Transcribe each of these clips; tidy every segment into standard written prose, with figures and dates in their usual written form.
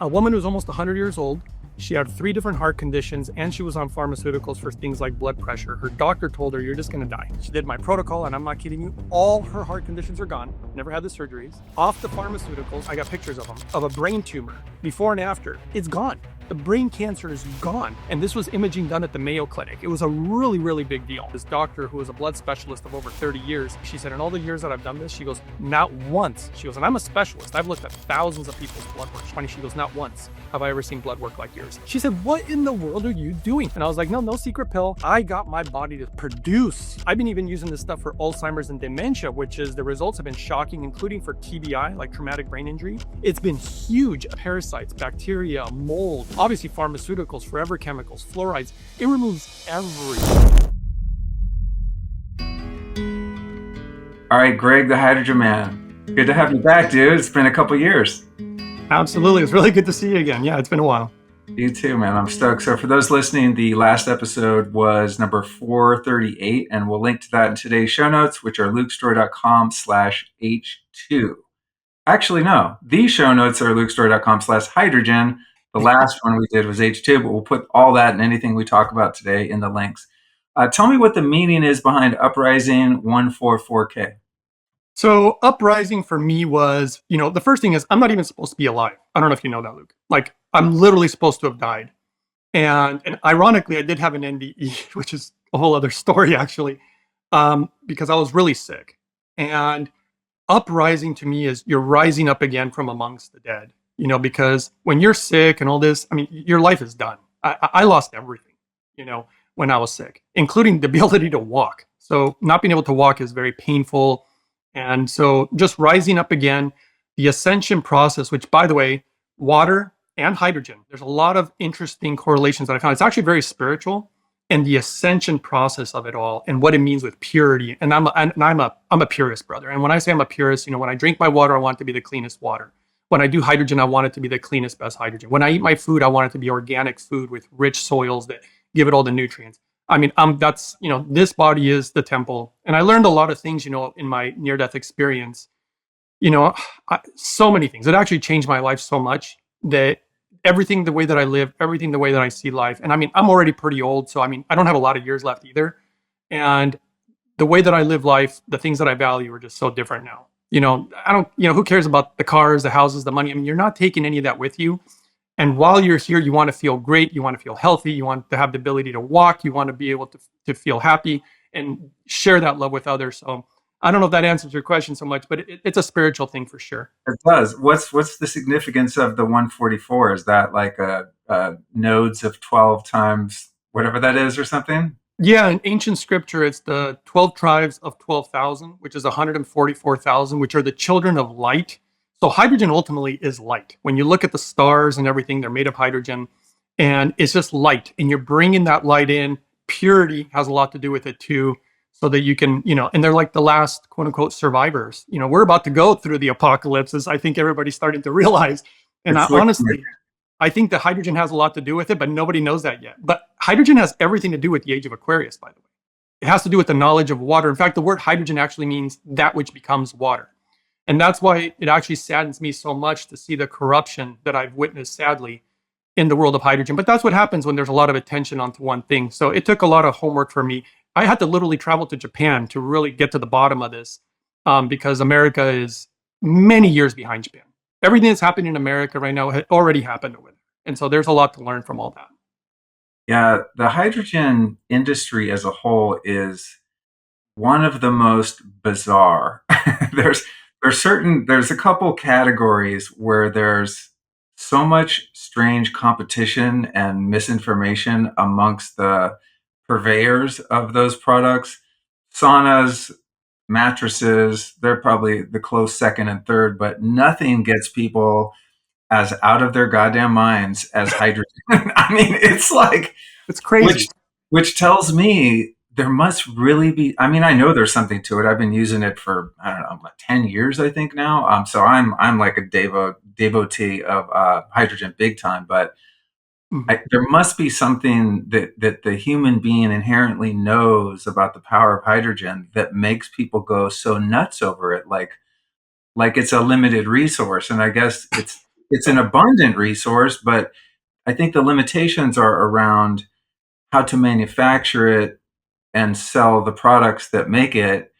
A woman who's almost 100 years old. She had 3 different heart conditions, and she was on pharmaceuticals for things like blood pressure. Her doctor told her, you're just gonna die. She did my protocol, and I'm not kidding you. All her heart conditions are gone. Never had the surgeries. Off the pharmaceuticals, I got pictures of them, of a brain tumor. Before and after, it's gone. The brain cancer is gone. And this was imaging done at the Mayo Clinic. It was a really, really big deal. This doctor, who was a blood specialist of over 30 years, she said, in all the years that I've done this, she goes, not once. She goes, and I'm a specialist. I've looked at thousands of people's blood work. Funny, she goes, not once have I ever seen blood work like yours. She said, what in the world are you doing? And I was like, no secret pill. I got my body to produce. I've been even using this stuff for Alzheimer's and dementia, which is the results have been shocking, including for TBI, like traumatic brain injury. It's been huge. Parasites, bacteria, mold, obviously pharmaceuticals, forever chemicals, fluorides. It removes everything. All right, Greg, the Hydrogen Man. Good to have you back, dude. It's been a couple years. Absolutely. It's really good to see you again. Yeah, it's been a while. You too, man. I'm stoked. So for those listening, the last episode was number 438, and we'll link to that in today's show notes, which are lukestorey.com/H2. Actually, no. These show notes are lukestorey.com/hydrogen. The last one we did was H2, but we'll put all that and anything we talk about today in the links. Tell me what the meaning is behind Uprising 144K. So uprising for me was, the first thing is I'm not even supposed to be alive. I don't know if you know that, Luke. Like, I'm literally supposed to have died. And ironically, I did have an NDE, which is a whole other story, actually, because I was really sick. And uprising to me is you're rising up again from amongst the dead, because when you're sick and all this, your life is done. I lost everything, when I was sick, including the ability to walk. So not being able to walk is very painful. And so just rising up again, the ascension process, which, by the way, water and hydrogen, there's a lot of interesting correlations that I found. It's actually very spiritual, and the ascension process of it all and what it means with purity. And I'm a purist, brother. And when I say I'm a purist, when I drink my water, I want it to be the cleanest water. When I do hydrogen, I want it to be the cleanest, best hydrogen. When I eat my food, I want it to be organic food with rich soils that give it all the nutrients. That's, this body is the temple. And I learned a lot of things, in my near-death experience, so many things. It actually changed my life so much that everything, the way that I live, everything, the way that I see life. And I'm already pretty old. So, I don't have a lot of years left either. And the way that I live life, the things that I value are just so different now. Who cares about the cars, the houses, the money? You're not taking any of that with you. And while you're here, you want to feel great. You want to feel healthy. You want to have the ability to walk. You want to be able to feel happy and share that love with others. So I don't know if that answers your question so much, but it's a spiritual thing for sure. It does. What's the significance of the 144? Is that like a nodes of 12 times whatever that is or something? Yeah, in ancient scripture, it's the 12 tribes of 12,000, which is 144,000, which are the children of light. So hydrogen ultimately is light. When you look at the stars and everything, they're made of hydrogen, and it's just light. And you're bringing that light in. Purity has a lot to do with it too, so that you can, and they're like the last quote unquote survivors. We're about to go through the apocalypse, as I think everybody's starting to realize. And honestly, I think the hydrogen has a lot to do with it, but nobody knows that yet. But hydrogen has everything to do with the age of Aquarius, by the way. It has to do with the knowledge of water. In fact, the word hydrogen actually means that which becomes water. And that's why it actually saddens me so much to see the corruption that I've witnessed, sadly, in the world of hydrogen. But that's what happens when there's a lot of attention onto one thing. So it took a lot of homework for me. I had to literally travel to Japan to really get to the bottom of this, because America is many years behind Japan. Everything that's happening in America right now had already happened over there. And so there's a lot to learn from all that. Yeah, the hydrogen industry as a whole is one of the most bizarre. There's a couple categories where there's so much strange competition and misinformation amongst the purveyors of those products. Saunas, mattresses, they're probably the close second and third, but nothing gets people as out of their goddamn minds as hydrogen. It's like, it's crazy. Which tells me there must really be, I know there's something to it. I've been using it for, I don't know, like 10 years, I think now. So I'm like a devotee of hydrogen big time, but there must be something that the human being inherently knows about the power of hydrogen that makes people go so nuts over it. Like it's a limited resource. And I guess it's an abundant resource, but I think the limitations are around how to manufacture it and sell the products that make it.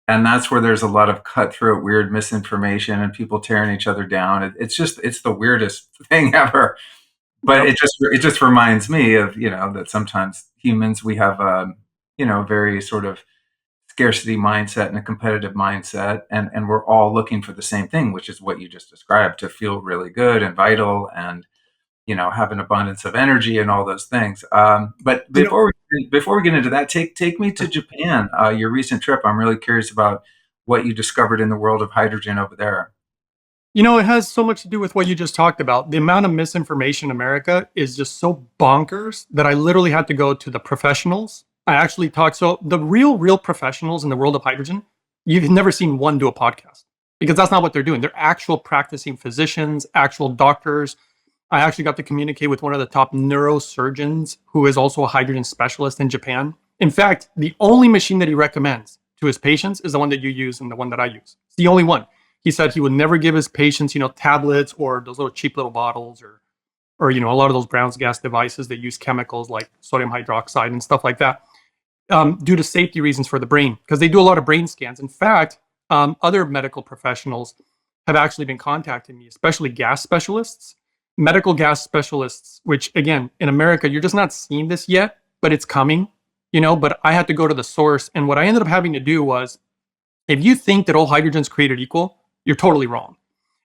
And that's where there's a lot of cutthroat, weird misinformation and people tearing each other down. It's the weirdest thing ever. But Yep. it just reminds me of, that sometimes humans, we have a, very sort of scarcity mindset and a competitive mindset, and we're all looking for the same thing, which is what you just described, to feel really good and vital and have an abundance of energy and all those things. But You know, before we get into that, take me to Japan. Your recent trip. I'm really curious about what you discovered in the world of hydrogen over there. it has so much to do with what you just talked about. The amount of misinformation in America is just so bonkers that I literally had to go to the professionals. I actually talked. So the real professionals in the world of hydrogen, you've never seen one do a podcast because that's not what they're doing. They're actual practicing physicians, actual doctors. I actually got to communicate with one of the top neurosurgeons who is also a hydrogen specialist in Japan. In fact, the only machine that he recommends to his patients is the one that you use and the one that I use. It's the only one. He said he would never give his patients, tablets or those little cheap little bottles or a lot of those brown gas devices that use chemicals like sodium hydroxide and stuff like that, due to safety reasons for the brain, because they do a lot of brain scans. In fact, other medical professionals have actually been contacting me, especially gas specialists, medical gas specialists, which again, in America, you're just not seeing this yet, but it's coming, but I had to go to the source. And what I ended up having to do was, if you think that all hydrogen's created equal, you're totally wrong.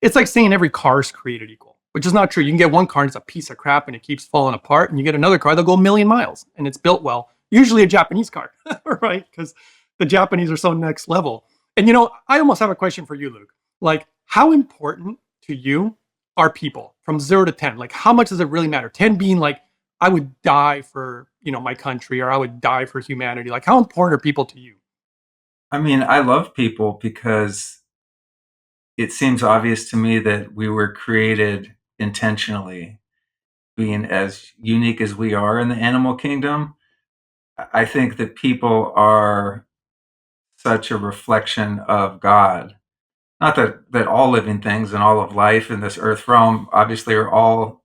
It's like saying every car is created equal, which is not true. You can get one car and it's a piece of crap and it keeps falling apart, and you get another car that'll go a million miles and it's built well, usually a Japanese car, right? Because the Japanese are so next level. And I almost have a question for you, Luke. Like, how important to you are people from 0 to 10? Like, how much does it really matter? 10 being like, I would die for, my country, or I would die for humanity. Like, how important are people to you? I mean, I love people because it seems obvious to me that we were created intentionally, being as unique as we are in the animal kingdom. I think that people are such a reflection of God. Not that all living things and all of life in this earth realm obviously are all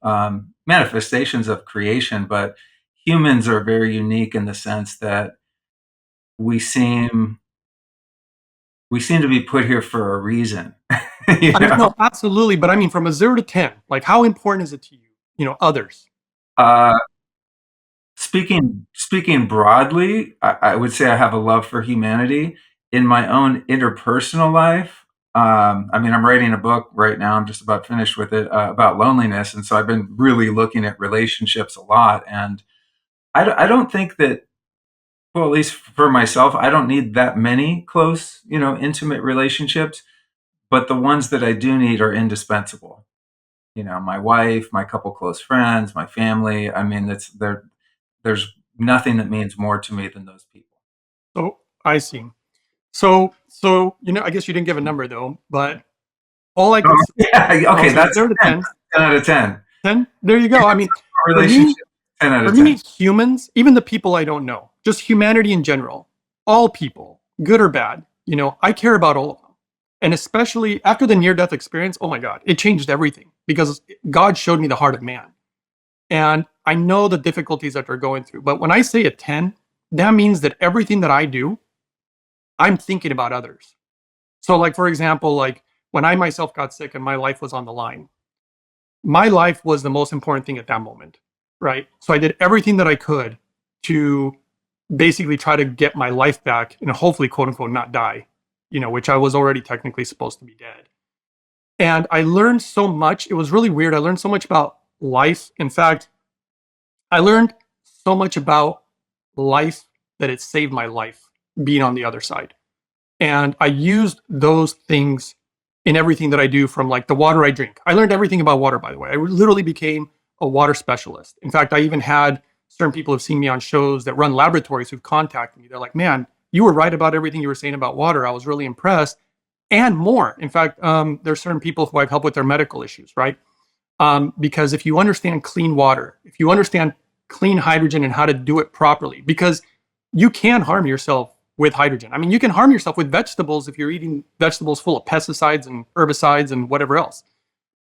manifestations of creation, but humans are very unique in the sense that we seem we seem to be put here for a reason. you I mean, know, no, absolutely. But I mean, from a 0 to 10, like, how important is it to you? Others. uh, speaking broadly, I would say I have a love for humanity in my own interpersonal life. I mean, I'm writing a book right now. I'm just about finished with it about loneliness, and so I've been really looking at relationships a lot. And I don't think that, well, at least for myself, I don't need that many close, intimate relationships. But the ones that I do need are indispensable. My wife, my couple close friends, my family. I mean, there's nothing that means more to me than those people. So I see. So I guess you didn't give a number though, but all I Oh, could. yeah, Oh, okay, so that's 0 to 10, 10, 10 out of 10. 10. There you go. I mean, for me, Relationship, 10 out for of me, 10. humans, even the people I don't know, just humanity in general, all people, good or bad, I care about all of them. And especially after the near death experience, oh my God, it changed everything because God showed me the heart of man. And I know the difficulties that they're going through. But when I say a 10, that means that everything that I do, I'm thinking about others. So, like, for example, like when I myself got sick and my life was on the line, my life was the most important thing at that moment, right? So I did everything that I could to basically try to get my life back and hopefully, quote unquote, not die, which I was already technically supposed to be dead. And I learned so much. It was really weird. I learned so much about life. In fact, I learned so much about life that it saved my life being on the other side. And I used those things in everything that I do, from like the water I drink. I learned everything about water, by the way. I literally became a water specialist. In fact, I even had certain people who've seen me on shows that run laboratories who've contacted me. They're like, man, you were right about everything you were saying about water. I was really impressed, and more. In fact, there's certain people who I've helped with their medical issues, right? Because if you understand clean water, if you understand clean hydrogen and how to do it properly, because you can harm yourself with hydrogen. I mean, you can harm yourself with vegetables if you're eating vegetables full of pesticides and herbicides and whatever else.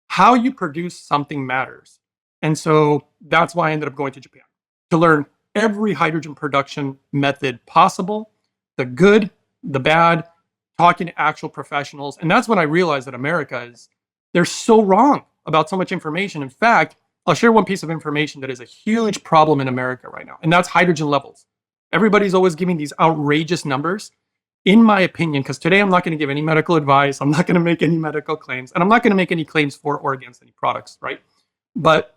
how you produce something matters. And so that's why I ended up going to Japan to learn every hydrogen production method possible, the good, the bad, talking to actual professionals. And that's when I realized that America is, they're so wrong about so much information. In fact, I'll share one piece of information that is a huge problem in America right now, and that's hydrogen levels. Everybody's always giving these outrageous numbers. In my opinion, because today I'm not going to give any medical advice, I'm not going to make any medical claims, and I'm not going to make any claims for or against any products, right? But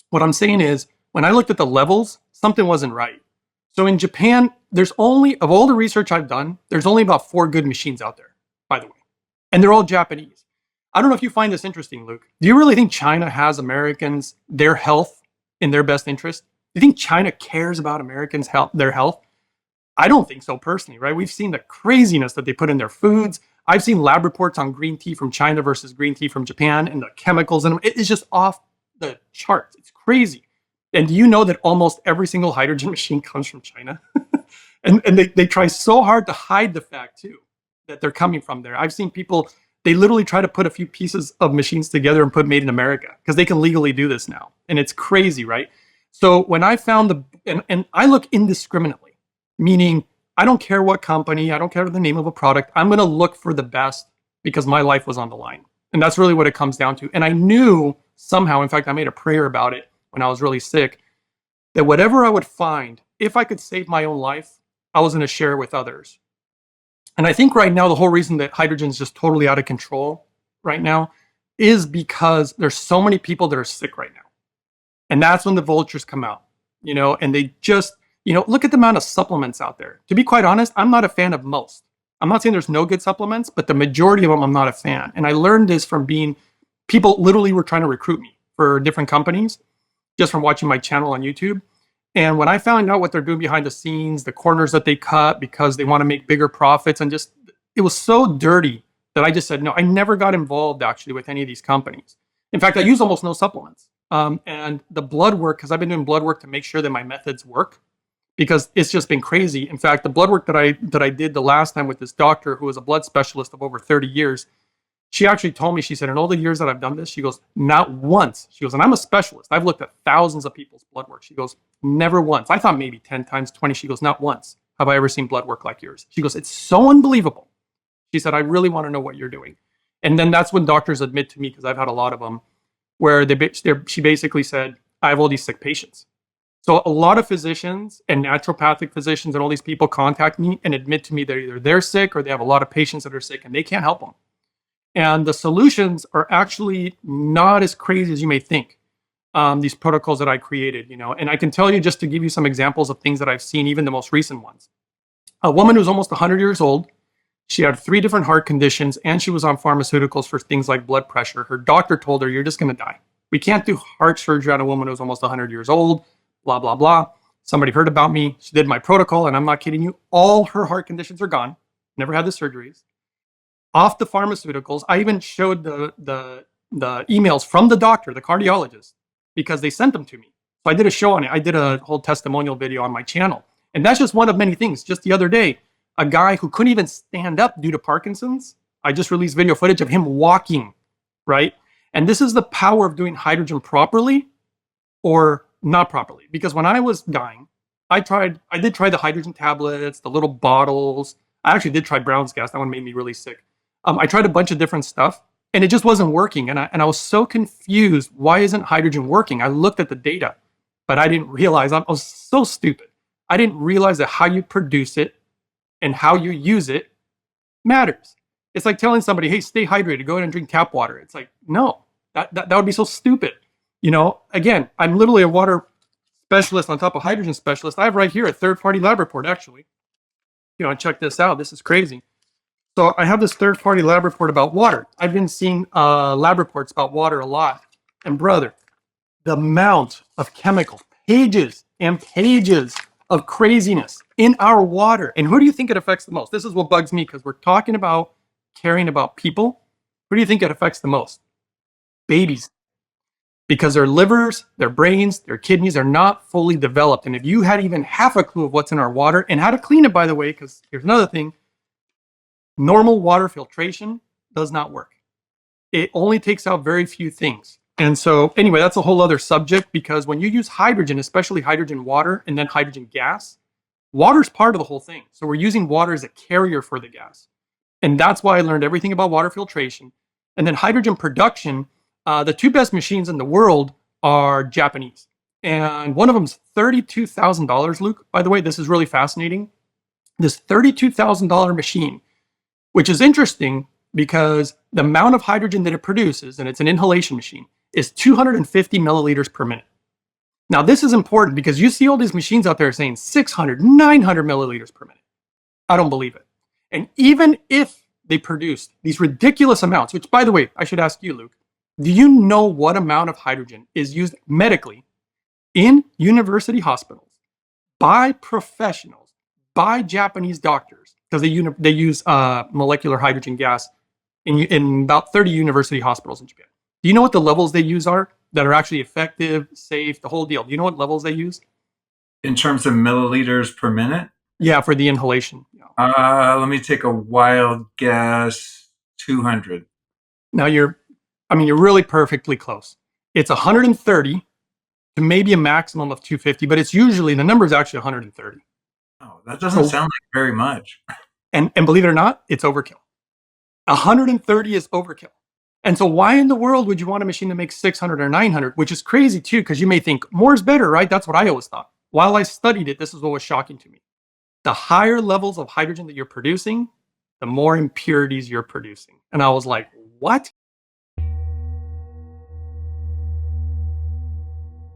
what I'm saying is, when I looked at the levels, something wasn't right. So in Japan, there's only, of all the research I've done, there's only about 4 good machines out there, by the way. And they're all Japanese. I don't know if you find this interesting, Luke. Do you really think China has Americans, their health in their best interest? Do you think China cares about Americans' health, their health? I don't think so personally, right? We've seen the craziness that they put in their foods. I've seen lab reports on green tea from China versus green tea from Japan and the chemicals in them. It is just off the charts. It's crazy. And do you know that almost every single hydrogen machine comes from China? and they try so hard to hide the fact too, that they're coming from there. I've seen people, they literally try to put a few pieces of machines together and put made in America because they can legally do this now. And it's crazy, right? So when I found and I look indiscriminately, meaning I don't care what company, I don't care the name of a product, I'm going to look for the best because my life was on the line. And that's really what it comes down to. And I knew somehow, in fact, I made a prayer about it when I was really sick, that whatever I would find, if I could save my own life, I was going to share it with others. And I think right now, the whole reason that hydrogen is just totally out of control right now is because there's so many people that are sick right now. And that's when the vultures come out, and they just, look at the amount of supplements out there. To be quite honest, I'm not a fan of most. I'm not saying there's no good supplements, but the majority of them, I'm not a fan. And I learned this from people literally were trying to recruit me for different companies just from watching my channel on YouTube. And when I found out what they're doing behind the scenes, the corners that they cut because they want to make bigger profits, and just, it was so dirty that I just said, no, I never got involved actually with any of these companies. In fact, I use almost no supplements. And the blood work, because I've been doing blood work to make sure that my methods work, because it's just been crazy. In fact, the blood work that I did the last time with this doctor who was a blood specialist of over 30 years, she actually told me, she said, in all the years that I've done this, she goes, not once. She goes, and I'm a specialist. I've looked at thousands of people's blood work. She goes, never once. I thought maybe 10 times, 20. She goes, not once have I ever seen blood work like yours. She goes, it's so unbelievable. She said, I really want to know what you're doing. And then that's when doctors admit to me, because I've had a lot of them, where she basically said, I have all these sick patients. So a lot of physicians and naturopathic physicians and all these people contact me and admit to me that either they're sick or they have a lot of patients that are sick and they can't help them. And the solutions are actually not as crazy as you may think. These protocols that I created, and I can tell you, just to give you some examples of things that I've seen, even the most recent ones. A woman who's almost 100 years old, she had 3 different heart conditions, and she was on pharmaceuticals for things like blood pressure. Her doctor told her, you're just going to die. We can't do heart surgery on a woman who's almost 100 years old, blah, blah, blah. Somebody heard about me. She did my protocol, and I'm not kidding you. All her heart conditions are gone. Never had the surgeries. Off the pharmaceuticals. I even showed the emails from the doctor, the cardiologist, because they sent them to me. So I did a show on it. I did a whole testimonial video on my channel. And that's just one of many things. Just the other day, a guy who couldn't even stand up due to Parkinson's, I just released video footage of him walking, right? And this is the power of doing hydrogen properly or not properly. Because when I was dying, I did try the hydrogen tablets, the little bottles. I actually did try Brown's gas. That one made me really sick. I tried a bunch of different stuff, and it just wasn't working. And I was so confused. Why isn't hydrogen working? I looked at the data, but I didn't realize, I was so stupid. I didn't realize that how you produce it and how you use it matters. It's like telling somebody, hey, stay hydrated, go ahead and drink tap water. It's like, no, that would be so stupid. Again, I'm literally a water specialist on top of hydrogen specialist. I have right here a third-party lab report, actually. Check this out. This is crazy. So I have this third-party lab report about water. I've been seeing lab reports about water a lot. And brother, the amount of chemical, pages and pages of craziness in our water. And who do you think it affects the most? This is what bugs me, because we're talking about caring about people. Who do you think it affects the most? Babies. Because their livers, their brains, their kidneys are not fully developed. And if you had even half a clue of what's in our water and how to clean it, by the way, because here's another thing, normal water filtration does not work. It only takes out very few things. And so anyway, that's a whole other subject, because when you use hydrogen, especially hydrogen water and then hydrogen gas, water's part of the whole thing. So we're using water as a carrier for the gas. And that's why I learned everything about water filtration. And then hydrogen production, the two best machines in the world are Japanese. And one of them's $32,000, Luke. By the way, this is really fascinating. This $32,000 machine, which is interesting because the amount of hydrogen that it produces, and it's an inhalation machine, is 250 milliliters per minute. Now, this is important because you see all these machines out there saying 600, 900 milliliters per minute. I don't believe it. And even if they produce these ridiculous amounts, which, by the way, I should ask you, Luke, do you know what amount of hydrogen is used medically in university hospitals by professionals, by Japanese doctors, because they use molecular hydrogen gas in about 30 university hospitals in Japan? Do you know what the levels they use are that are actually effective, safe, the whole deal? Do you know what levels they use? In terms of milliliters per minute? Yeah, for the inhalation. Let me take a wild guess. 200. Now you're really perfectly close. It's 130 to maybe a maximum of 250, but it's usually, the number is actually 130. Oh, that doesn't sound like very much. And believe it or not, it's overkill. 130 is overkill. And so why in the world would you want a machine that makes 600 or 900, which is crazy too, because you may think more is better, right? That's what I always thought. While I studied it, this is what was shocking to me. The higher levels of hydrogen that you're producing, the more impurities you're producing. And I was like, what?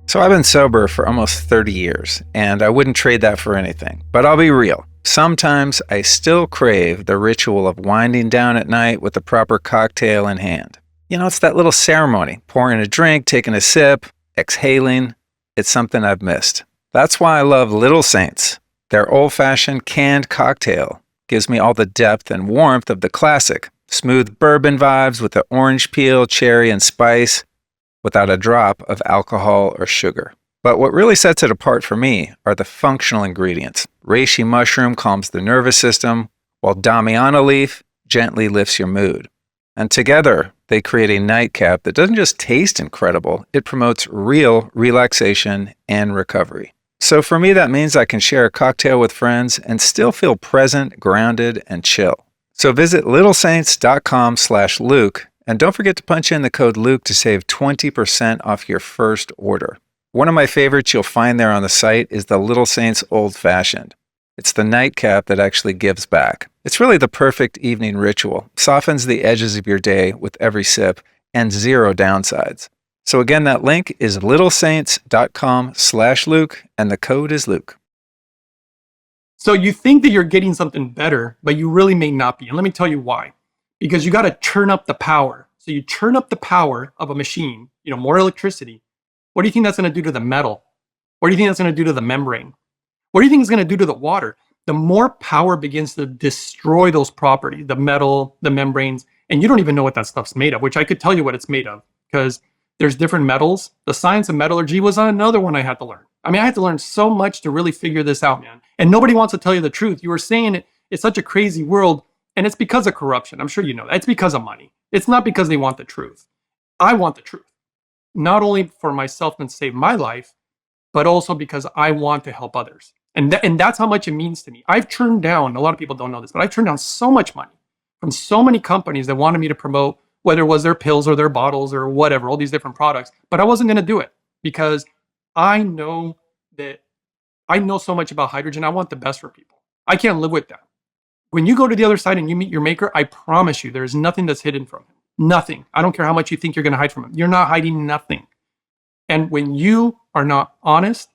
So I've been sober for almost 30 years, and I wouldn't trade that for anything. But I'll be real. Sometimes I still crave the ritual of winding down at night with the proper cocktail in hand. You know, it's that little ceremony, pouring a drink, taking a sip, exhaling. It's something I've missed. That's why I love Little Saints. Their old-fashioned canned cocktail gives me all the depth and warmth of the classic. Smooth bourbon vibes with the orange peel, cherry, and spice, without a drop of alcohol or sugar. But what really sets it apart for me are the functional ingredients. Reishi mushroom calms the nervous system, while Damiana leaf gently lifts your mood. And together, they create a nightcap that doesn't just taste incredible, it promotes real relaxation and recovery. So for me, that means I can share a cocktail with friends and still feel present, grounded, and chill. So visit littlesaints.com/Luke, and don't forget to punch in the code Luke to save 20% off your first order. One of my favorites you'll find there on the site is the Little Saints Old Fashioned. It's the nightcap that actually gives back. It's really the perfect evening ritual, softens the edges of your day with every sip, and zero downsides. So again, that link is littlesaints.com/Luke, and the code is Luke. So you think that you're getting something better, but you really may not be. And let me tell you why. Because you got to turn up the power. So you turn up the power of a machine, more electricity. What do you think that's going to do to the metal? What do you think that's going to do to the membrane? What do you think it's going to do to the water? The more power begins to destroy those properties, the metal, the membranes, and you don't even know what that stuff's made of, which I could tell you what it's made of, because there's different metals. The science of metallurgy was another one I had to learn. I had to learn so much to really figure this out, man. And nobody wants to tell you the truth. You were saying it's such a crazy world, and it's because of corruption. I'm sure you know that. It's because of money. It's not because they want the truth. I want the truth, not only for myself and save my life, but also because I want to help others. And that's how much it means to me. I've turned down, a lot of people don't know this, but I've turned down so much money from so many companies that wanted me to promote, whether it was their pills or their bottles or whatever, all these different products. But I wasn't going to do it because I know so much about hydrogen. I want the best for people. I can't live with that. When you go to the other side and you meet your maker, I promise you, there is nothing that's hidden from him. Nothing. I don't care how much you think you're going to hide from him. You're not hiding nothing. And when you are not honest,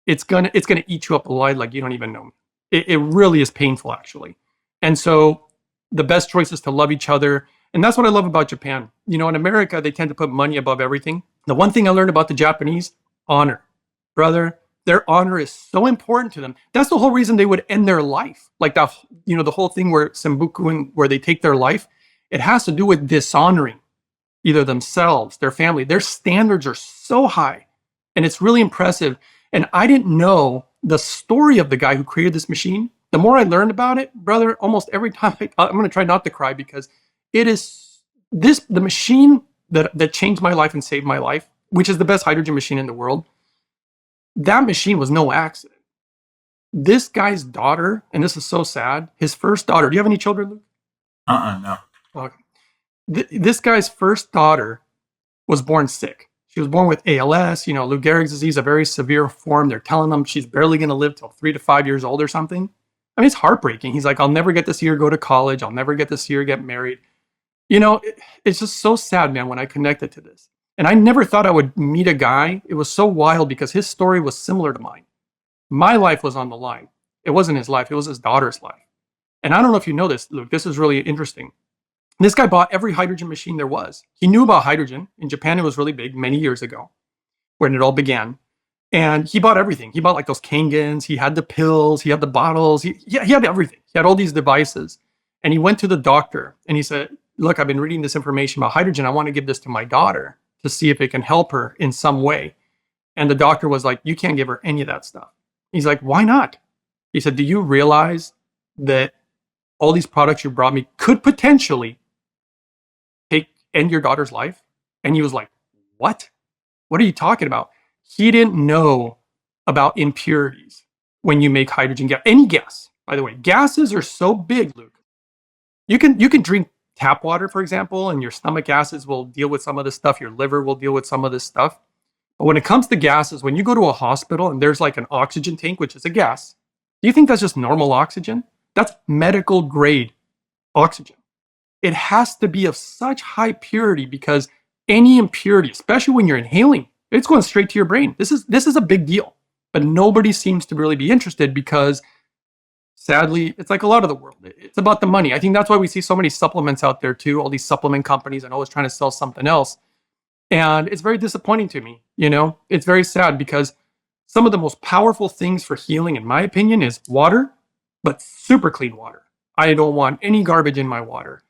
it's gonna eat you up alive like you don't even know. It really is painful, actually. And so the best choice is to love each other. And that's what I love about Japan. In America, they tend to put money above everything. The one thing I learned about the Japanese, honor. Brother, their honor is so important to them. That's the whole reason they would end their life. Like the whole thing where Sembuku, where they take their life, it has to do with dishonoring either themselves, their family. Their standards are so high, and it's really impressive. And I didn't know the story of the guy who created this machine. The more I learned about it, brother, almost every time I'm going to try not to cry because it is the machine that changed my life and saved my life, which is the best hydrogen machine in the world, that machine was no accident. This guy's daughter, and this is so sad, his first daughter, do you have any children, Luke? No. Okay. This guy's first daughter was born sick. She was born with ALS, Lou Gehrig's disease, a very severe form. They're telling them she's barely going to live till 3 to 5 years old or something. I mean, it's heartbreaking. He's like, I'll never get to see her go to college. I'll never get to see her get married. It's just so sad, man, when I connected to this. And I never thought I would meet a guy. It was so wild because his story was similar to mine. My life was on the line. It wasn't his life. It was his daughter's life. And I don't know if you know this, Luke. This is really interesting. This guy bought every hydrogen machine there was. He knew about hydrogen. In Japan, it was really big many years ago when it all began. And he bought everything. He bought like those Kangans. He had the pills. He had the bottles. He had everything. He had all these devices. And he went to the doctor and he said, look, I've been reading this information about hydrogen. I want to give this to my daughter to see if it can help her in some way. And the doctor was like, you can't give her any of that stuff. He's like, why not? He said, do you realize that all these products you brought me could potentially end your daughter's life? And he was like, what? What are you talking about? He didn't know about impurities when you make hydrogen gas. Any gas, by the way. Gases are so big, Luke. You can drink tap water, for example, and your stomach acids will deal with some of this stuff. Your liver will deal with some of this stuff. But when it comes to gases, when you go to a hospital and there's like an oxygen tank, which is a gas, do you think that's just normal oxygen? That's medical grade oxygen. It has to be of such high purity because any impurity, especially when you're inhaling, it's going straight to your brain. This is a big deal. But nobody seems to really be interested because sadly, it's like a lot of the world. It's about the money. I think that's why we see so many supplements out there too, all these supplement companies and always trying to sell something else. And it's very disappointing to me, It's very sad because some of the most powerful things for healing, in my opinion, is water, but super clean water. I don't want any garbage in my water.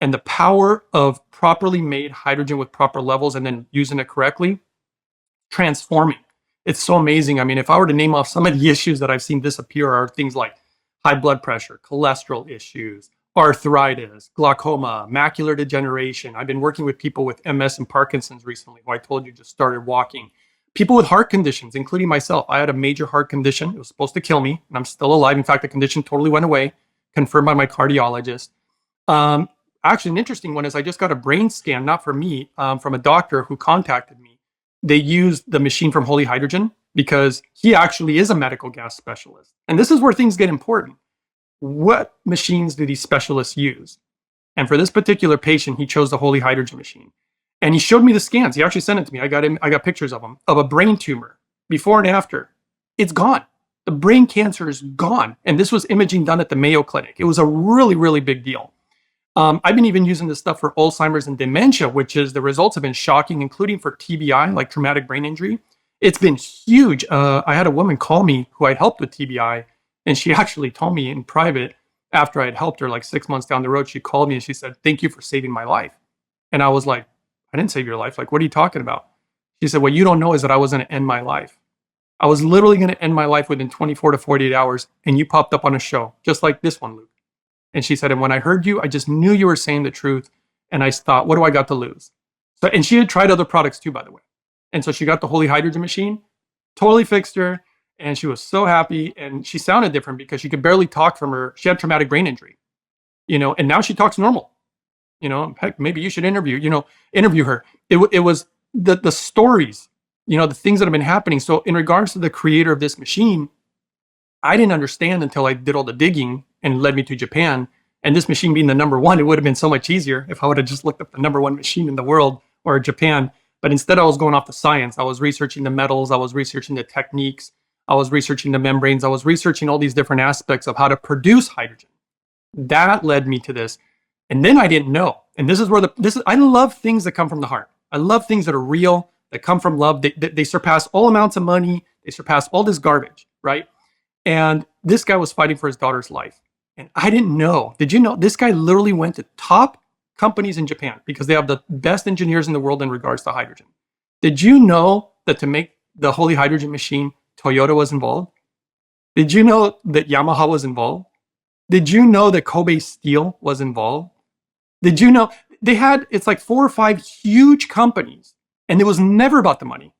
And the power of properly made hydrogen with proper levels and then using it correctly, transforming. It's so amazing. I mean, if I were to name off some of the issues that I've seen disappear are things like high blood pressure, cholesterol issues, arthritis, glaucoma, macular degeneration. I've been working with people with MS and Parkinson's recently, who I told you just started walking. People with heart conditions, including myself. I had a major heart condition. It was supposed to kill me, and I'm still alive. In fact, the condition totally went away, confirmed by my cardiologist. Actually, an interesting one is I just got a brain scan, not from me, from a doctor who contacted me. They used the machine from Holy Hydrogen because he actually is a medical gas specialist. And this is where things get important. What machines do these specialists use? And for this particular patient, he chose the Holy Hydrogen machine. And he showed me the scans. He actually sent it to me. I got pictures of them, of a brain tumor, before and after. It's gone. The brain cancer is gone. And this was imaging done at the Mayo Clinic. It was a really, really big deal. I've been even using this stuff for Alzheimer's and dementia, which is the results have been shocking, including for TBI, like traumatic brain injury. It's been huge. I had a woman call me who I'd helped with TBI, and she actually told me in private after I had helped her like 6 months down the road, she called me and she said, thank you for saving my life. And I was like, I didn't save your life. Like, what are you talking about? She said, what you don't know is that I was going to end my life. I was literally going to end my life within 24 to 48 hours, and you popped up on a show, just like this one, Luke. And she said, and when I heard you, I just knew you were saying the truth. And I thought, what do I got to lose? So, and she had tried other products too, by the way. And so she got the Holy Hydrogen machine, totally fixed her. And she was so happy. And she sounded different because she could barely talk from her. She had traumatic brain injury, and now she talks normal. Heck, maybe you should interview her. It was the stories, the things that have been happening. So in regards to the creator of this machine, I didn't understand until I did all the digging and led me to Japan. And this machine being the number one, it would have been so much easier if I would have just looked up the number one machine in the world or Japan. But instead, I was going off the science. I was researching the metals. I was researching the techniques. I was researching the membranes. I was researching all these different aspects of how to produce hydrogen. That led me to this. And then I didn't know. And this is where I love things that come from the heart. I love things that are real, that come from love. They surpass all amounts of money. They surpass all this garbage, right? And this guy was fighting for his daughter's life. And I didn't know. Did you know this guy literally went to top companies in Japan because they have the best engineers in the world in regards to hydrogen? Did you know that to make the Holy Hydrogen machine, Toyota was involved? Did you know that Yamaha was involved? Did you know that Kobe Steel was involved? Did you know it's like 4 or 5 huge companies, and it was never about the money.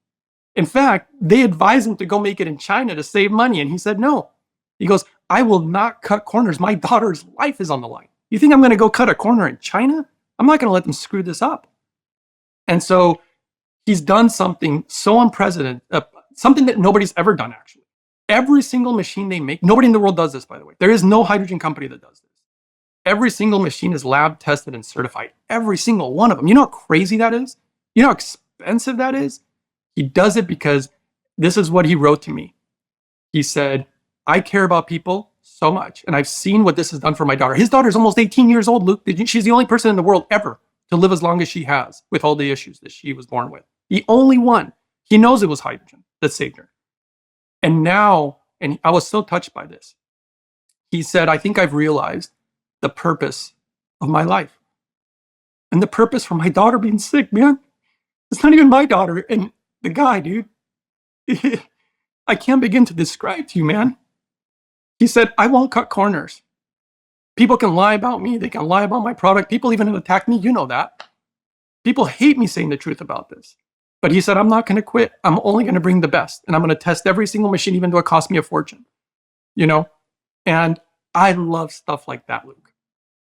In fact, they advised him to go make it in China to save money, and he said no. He goes, I will not cut corners. My daughter's life is on the line. You think I'm going to go cut a corner in China? I'm not going to let them screw this up. And so he's done something so unprecedented, something that nobody's ever done, actually. Every single machine they make, nobody in the world does this, by the way. There is no hydrogen company that does this. Every single machine is lab tested and certified. Every single one of them. You know how crazy that is? You know how expensive that is? He does it because this is what he wrote to me. He said, I care about people so much, and I've seen what this has done for my daughter. His daughter's almost 18 years old, Luke. She's the only person in the world ever to live as long as she has with all the issues that she was born with. The only one. He knows it was hydrogen that saved her. And now, and I was so touched by this, he said, I think I've realized the purpose of my life. And the purpose for my daughter being sick, man. It's not even my daughter. And the guy, dude, I can't begin to describe to you, man. He said, I won't cut corners. People can lie about me. They can lie about my product. People even attack me. You know that. People hate me saying the truth about this. But he said, I'm not going to quit. I'm only going to bring the best. And I'm going to test every single machine, even though it cost me a fortune. You know? And I love stuff like that, Luke.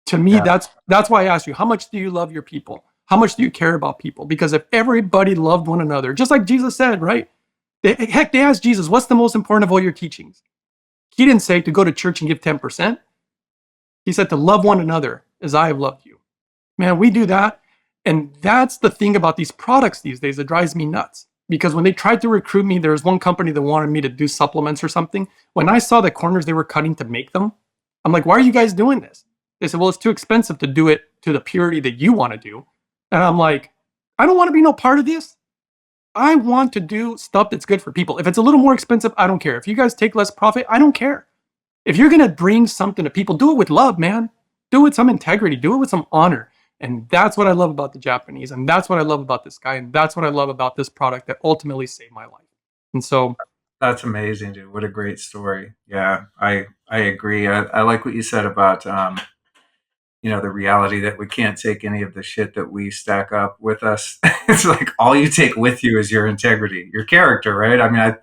To me, Yeah. that's why I asked you, how much do you love your people? How much do you care about people? Because if everybody loved one another, just like Jesus said, right? They asked Jesus, what's the most important of all your teachings? He didn't say to go to church and give 10%. He said to love one another as I have loved you. Man, we do that. And that's the thing about these products these days that drives me nuts. Because when they tried to recruit me, there was one company that wanted me to do supplements or something. When I saw the corners they were cutting to make them, I'm like, why are you guys doing this? They said, well, it's too expensive to do it to the purity that you want to do. And I'm like, I don't want to be no part of this. I want to do stuff that's good for people. If it's a little more expensive, I don't care. If you guys take less profit, I don't care. If you're going to bring something to people, do it with love, man. Do it with some integrity. Do it with some honor. And that's what I love about the Japanese. And that's what I love about this guy. And that's what I love about this product that ultimately saved my life. And so That's amazing, dude. What a great story. Yeah, I agree. I like what you said about the reality that we can't take any of the shit that we stack up with us. It's like all you take with you is your integrity, your character, right? I mean,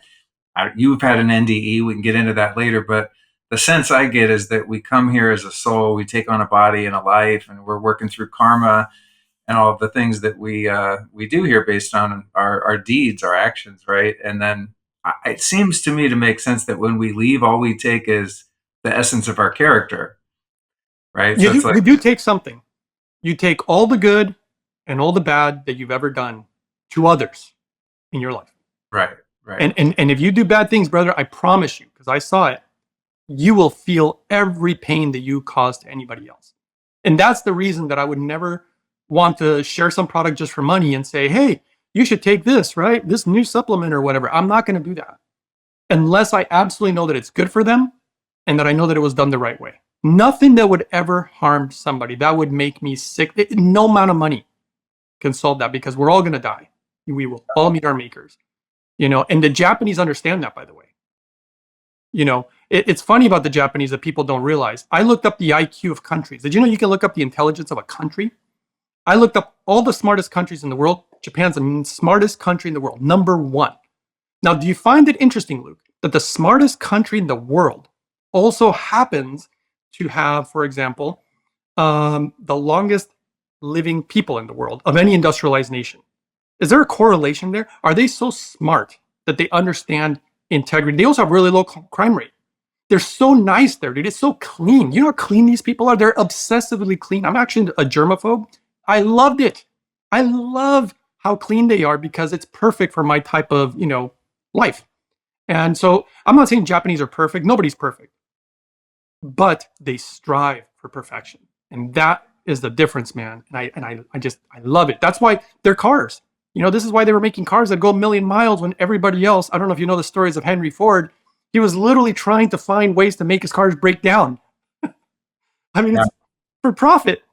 you've had an NDE. We can get into that later, but the sense I get is that we come here as a soul, we take on a body and a life, and we're working through karma and all of the things that we do here based on our deeds, our actions, right? And then it seems to me to make sense that when we leave, all we take is the essence of our character, right? So it's you like, do take something. You take all the good and all the bad that you've ever done to others in your life. right. And if you do bad things, brother, I promise you, because I saw it, you will feel every pain that you cause to anybody else. And that's the reason that I would never want to share some product just for money and say, hey, you should take this, right? This new supplement or whatever. I'm not going to do that unless I absolutely know that it's good for them and that I know that it was done the right way. Nothing that would ever harm somebody that would make me sick. No amount of money can solve that because we're all going to die. We will all meet our makers. And the Japanese understand that, by the way. It's funny about the Japanese that people don't realize. I looked up the IQ of countries. Did you know you can look up the intelligence of a country? I looked up all the smartest countries in the world. Japan's the smartest country in the world, number 1. Now, do you find it interesting, Luke, that the smartest country in the world also happens to have, for example, the longest living people in the world of any industrialized nation? Is there a correlation there? Are they so smart that they understand integrity? They also have really low crime rate. They're so nice there, dude. It's so clean. You know how clean these people are? They're obsessively clean. I'm actually a germaphobe. I loved it. I love how clean they are because it's perfect for my type of, life. And so I'm not saying Japanese are perfect. Nobody's perfect. But they strive for perfection. And that is the difference, man. And I love it. That's why they're cars. This is why they were making cars that go a million miles when everybody else, I don't know if you know the stories of Henry Ford, he was literally trying to find ways to make his cars break down. I mean, it's for profit.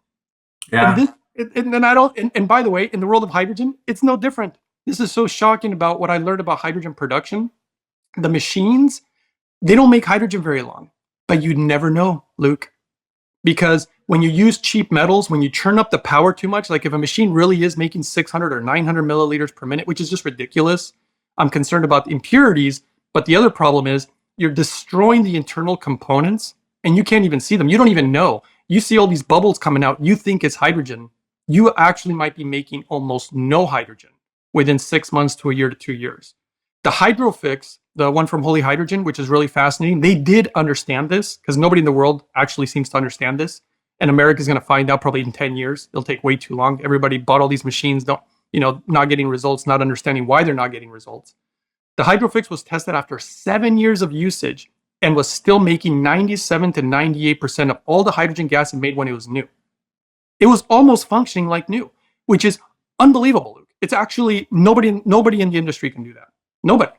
Yeah. And by the way, in the world of hydrogen, it's no different. This is so shocking about what I learned about hydrogen production. The machines, they don't make hydrogen very long, but you'd never know, Luke. Because when you use cheap metals, when you turn up the power too much, like if a machine really is making 600 or 900 milliliters per minute, which is just ridiculous, I'm concerned about the impurities. But the other problem is you're destroying the internal components and you can't even see them. You don't even know. You see all these bubbles coming out. You think it's hydrogen. You actually might be making almost no hydrogen within 6 months to a year to 2 years. The Hydrofix, the one from Holy Hydrogen, which is really fascinating, they did understand this because nobody in the world actually seems to understand this. And America's going to find out probably in 10 years. It'll take way too long. Everybody bought all these machines, not getting results, not understanding why they're not getting results. The Hydrofix was tested after 7 years of usage and was still making 97 to 98% of all the hydrogen gas it made when it was new. It was almost functioning like new, which is unbelievable, Luke. It's actually nobody in the industry can do that. Nobody,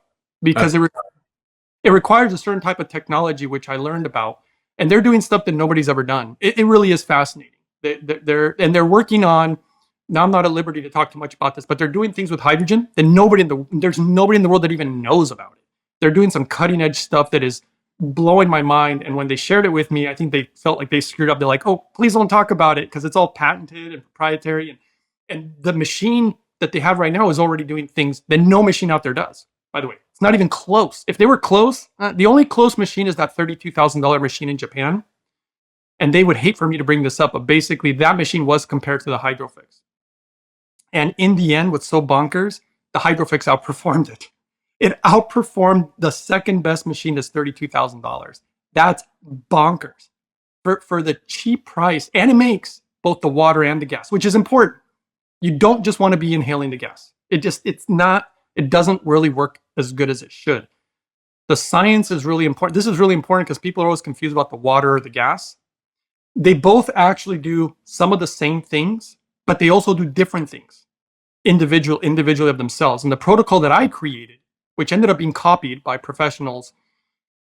because it requires a certain type of technology, which I learned about, and they're doing stuff that nobody's ever done. It really is fascinating. They're working on. Now I'm not at liberty to talk too much about this, but they're doing things with hydrogen that there's nobody in the world that even knows about it. They're doing some cutting edge stuff that is blowing my mind. And when they shared it with me, I think they felt like they screwed up. They're like, "Oh, please don't talk about it because it's all patented and proprietary." And the machine that they have right now is already doing things that no machine out there does. By the way, it's not even close. If they were close, the only close machine is that $32,000 machine in Japan. And they would hate for me to bring this up, but basically that machine was compared to the Hydrofix. And in the end, what's so bonkers, the Hydrofix outperformed it. It outperformed the second best machine that's $32,000. That's bonkers for the cheap price. And it makes both the water and the gas, which is important. You don't just want to be inhaling the gas. It doesn't really work as good as it should. The science is really important. This is really important because people are always confused about the water or the gas. They both actually do some of the same things, but they also do different things individually of themselves. And the protocol that I created, which ended up being copied by professionals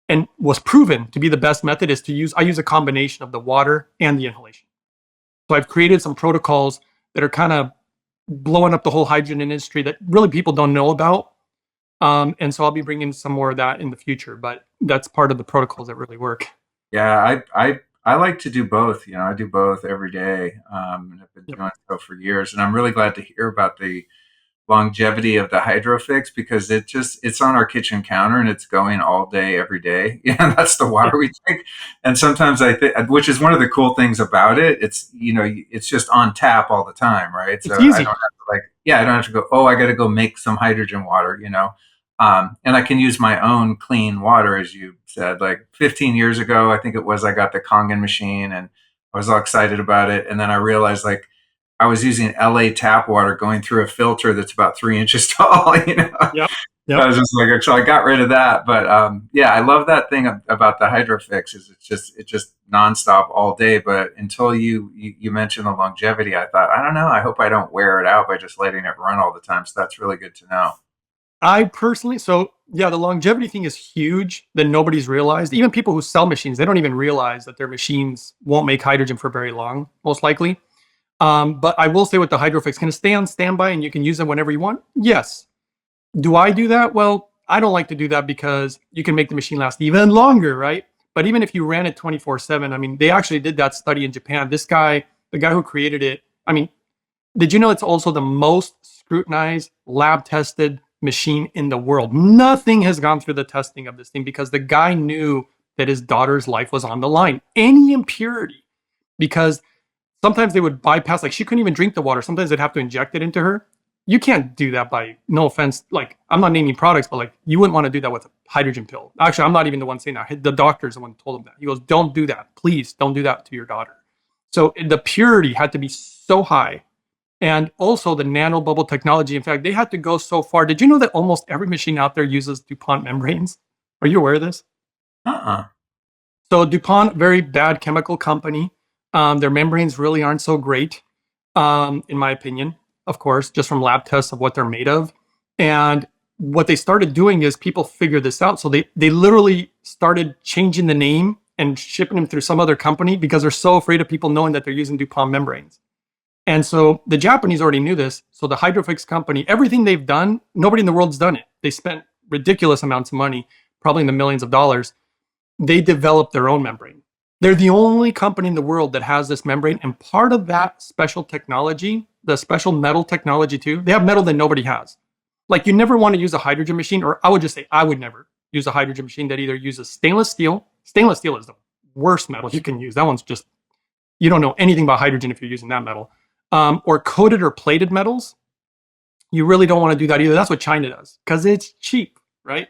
and was proven to be the best method, is I use a combination of the water and the inhalation. So I've created some protocols that are kind of blowing up the whole hydrogen industry that really people don't know about. And so I'll be bringing some more of that in the future, but that's part of the protocols that really work. Yeah, I like to do both. I do both every day, and I've been doing so for years. And I'm really glad to hear about the longevity of the Hydrofix because it's on our kitchen counter and it's going all day, every day. Yeah, that's the water we drink. And sometimes I think, which is one of the cool things about it, it's just on tap all the time, right? So it's easy. I don't have to go, oh, I got to go make some hydrogen water, and I can use my own clean water, as you said. Like 15 years ago, I think it was, I got the Kangen machine and I was all excited about it. And then I realized I was using LA tap water going through a filter that's about 3 inches tall, Yep. I was just like, so I got rid of that. But I love that thing about the Hydrofix is it's just nonstop all day. But until you mentioned the longevity, I thought, I don't know, I hope I don't wear it out by just letting it run all the time. So that's really good to know. The longevity thing is huge that nobody's realized. Even people who sell machines, they don't even realize that their machines won't make hydrogen for very long, most likely. But I will say with the Hydrofix, can it stay on standby and you can use it whenever you want? Yes. Do I do that? Well, I don't like to do that because you can make the machine last even longer, right? But even if you ran it 24/7, I mean, they actually did that study in Japan. This guy, the guy who created it, I mean, did you know it's also the most scrutinized, lab-tested machine in the world? Nothing has gone through the testing of this thing because the guy knew that his daughter's life was on the line. Any impurity, because sometimes they would bypass, like she couldn't even drink the water. Sometimes they'd have to inject it into her. You can't do that by, no offense, like I'm not naming products, but like you wouldn't want to do that with a hydrogen pill. Actually, I'm not even the one saying that. The doctor's the one who told him that. He goes, don't do that. Please don't do that to your daughter. So the purity had to be so high. And also the nanobubble technology. In fact, they had to go so far. Did you know that almost every machine out there uses DuPont membranes? Are you aware of this? So DuPont, very bad chemical company. Their membranes really aren't so great, in my opinion, of course, just from lab tests of what they're made of. And what they started doing is people figured this out. So they literally started changing the name and shipping them through some other company because they're so afraid of people knowing that they're using DuPont membranes. And so the Japanese already knew this. So the Hydrofix company, everything they've done, nobody in the world's done it. They spent ridiculous amounts of money, probably in the millions of dollars. They developed their own membrane. They're the only company in the world that has this membrane, and part of that special technology, the special metal technology too, they have metal that nobody has. Like, you never want to use a hydrogen machine, or I would just say I would never use a hydrogen machine that either uses stainless steel. Stainless steel is the worst metal you can use. That one's just, you don't know anything about hydrogen if you're using that metal. Or coated or plated metals. You really don't want to do that either. That's what China does because it's cheap, right?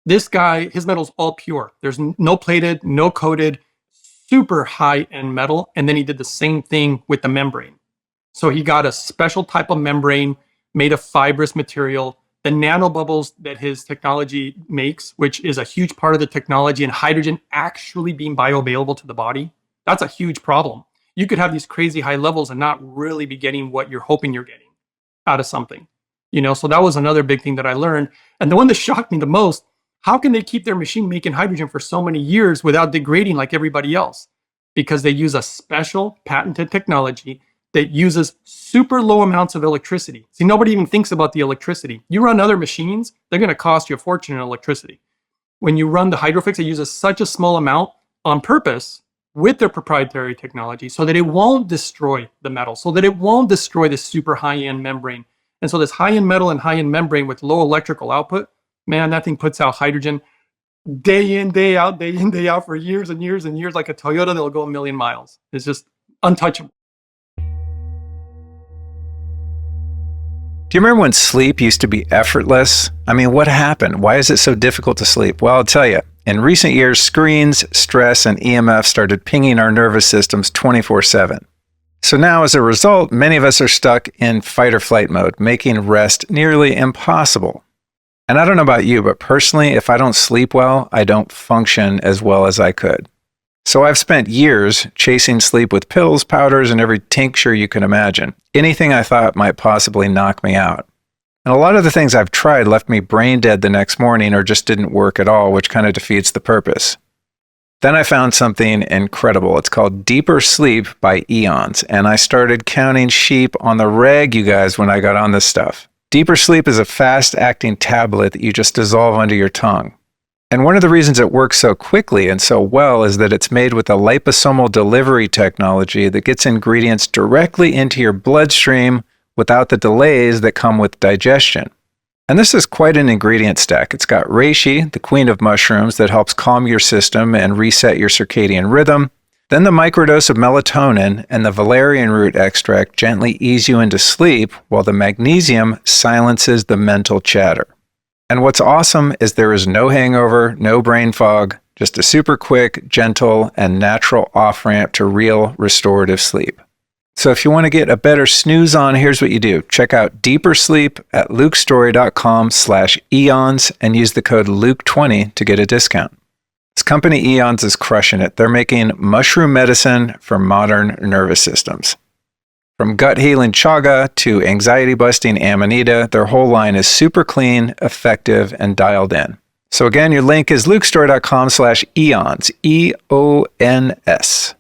This guy, his metal's all pure. There's no plated, no coated, super high-end metal. And then he did the same thing with the membrane. So he got a special type of membrane made of fibrous material. The nanobubbles that his technology makes, which is a huge part of the technology, and hydrogen actually being bioavailable to the body, that's a huge problem. You could have these crazy high levels and not really be getting what you're hoping you're getting out of something. So that was another big thing that I learned. And the one that shocked me the most, how can they keep their machine making hydrogen for so many years without degrading like everybody else? Because they use a special patented technology that uses super low amounts of electricity. See, nobody even thinks about the electricity. You run other machines, they're going to cost you a fortune in electricity. When you run the Hydrofix, it uses such a small amount on purpose with their proprietary technology so that it won't destroy the metal, so that it won't destroy this super high-end membrane. And so this high-end metal and high-end membrane with low electrical output, man, that thing puts out hydrogen day in, day out for years and years and years. Like a Toyota that'll go a million miles. It's just untouchable. Do you remember when sleep used to be effortless? I mean, what happened? Why is it so difficult to sleep? Well, I'll tell you. In recent years, screens, stress, and EMF started pinging our nervous systems 24/7. So now, as a result, many of us are stuck in fight or flight mode, making rest nearly impossible. And I don't know about you, but personally, if I don't sleep well, I don't function as well as I could. So I've spent years chasing sleep with pills, powders, and every tincture you can imagine. Anything I thought might possibly knock me out. And a lot of the things I've tried left me brain dead the next morning or just didn't work at all, which kind of defeats the purpose. Then I found something incredible. It's called Deeper Sleep by Eons, and I started counting sheep on the reg, you guys, when I got on this stuff. Deeper Sleep is a fast-acting tablet that you just dissolve under your tongue. And one of the reasons it works so quickly and so well is that it's made with a liposomal delivery technology that gets ingredients directly into your bloodstream without the delays that come with digestion. And this is quite an ingredient stack. It's got reishi, the queen of mushrooms, that helps calm your system and reset your circadian rhythm. Then the microdose of melatonin and the valerian root extract gently ease you into sleep, while the magnesium silences the mental chatter. And what's awesome is there is no hangover, no brain fog, just a super quick, gentle, and natural off-ramp to real restorative sleep. So if you want to get a better snooze on, here's what you do. Check out Deeper Sleep at lukestorey.com/eons and use the code Luke20 to get a discount. This company Eons is crushing it. They're making mushroom medicine for modern nervous systems. From gut-healing chaga to anxiety-busting amanita, their whole line is super clean, effective, and dialed in. So again, your link is lukestorey.com/eons, EONS.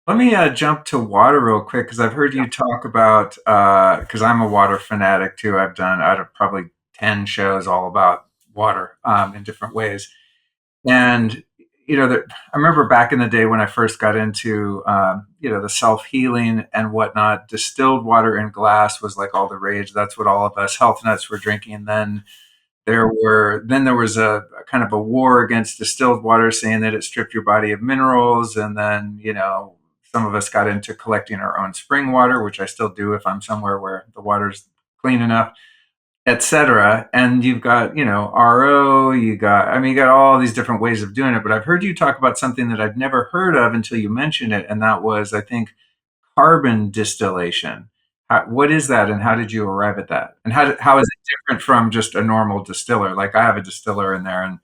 Let me jump to water real quick because I've heard you talk about, because I'm a water fanatic too. I've done probably 10 shows all about water in different ways. And I remember back in the day when I first got into, the self-healing and whatnot, distilled water in glass was like all the rage. That's what all of us health nuts were drinking. Then there was a kind of a war against distilled water, saying that it stripped your body of minerals. And then, some of us got into collecting our own spring water, which I still do if I'm somewhere where the water's clean enough, etc. And you've got, RO, you got all these different ways of doing it. But I've heard you talk about something that I've never heard of until you mentioned it. And that was, I think, carbon distillation. What is that? And how did you arrive at that? And how is it different from just a normal distiller? Like I have a distiller in there and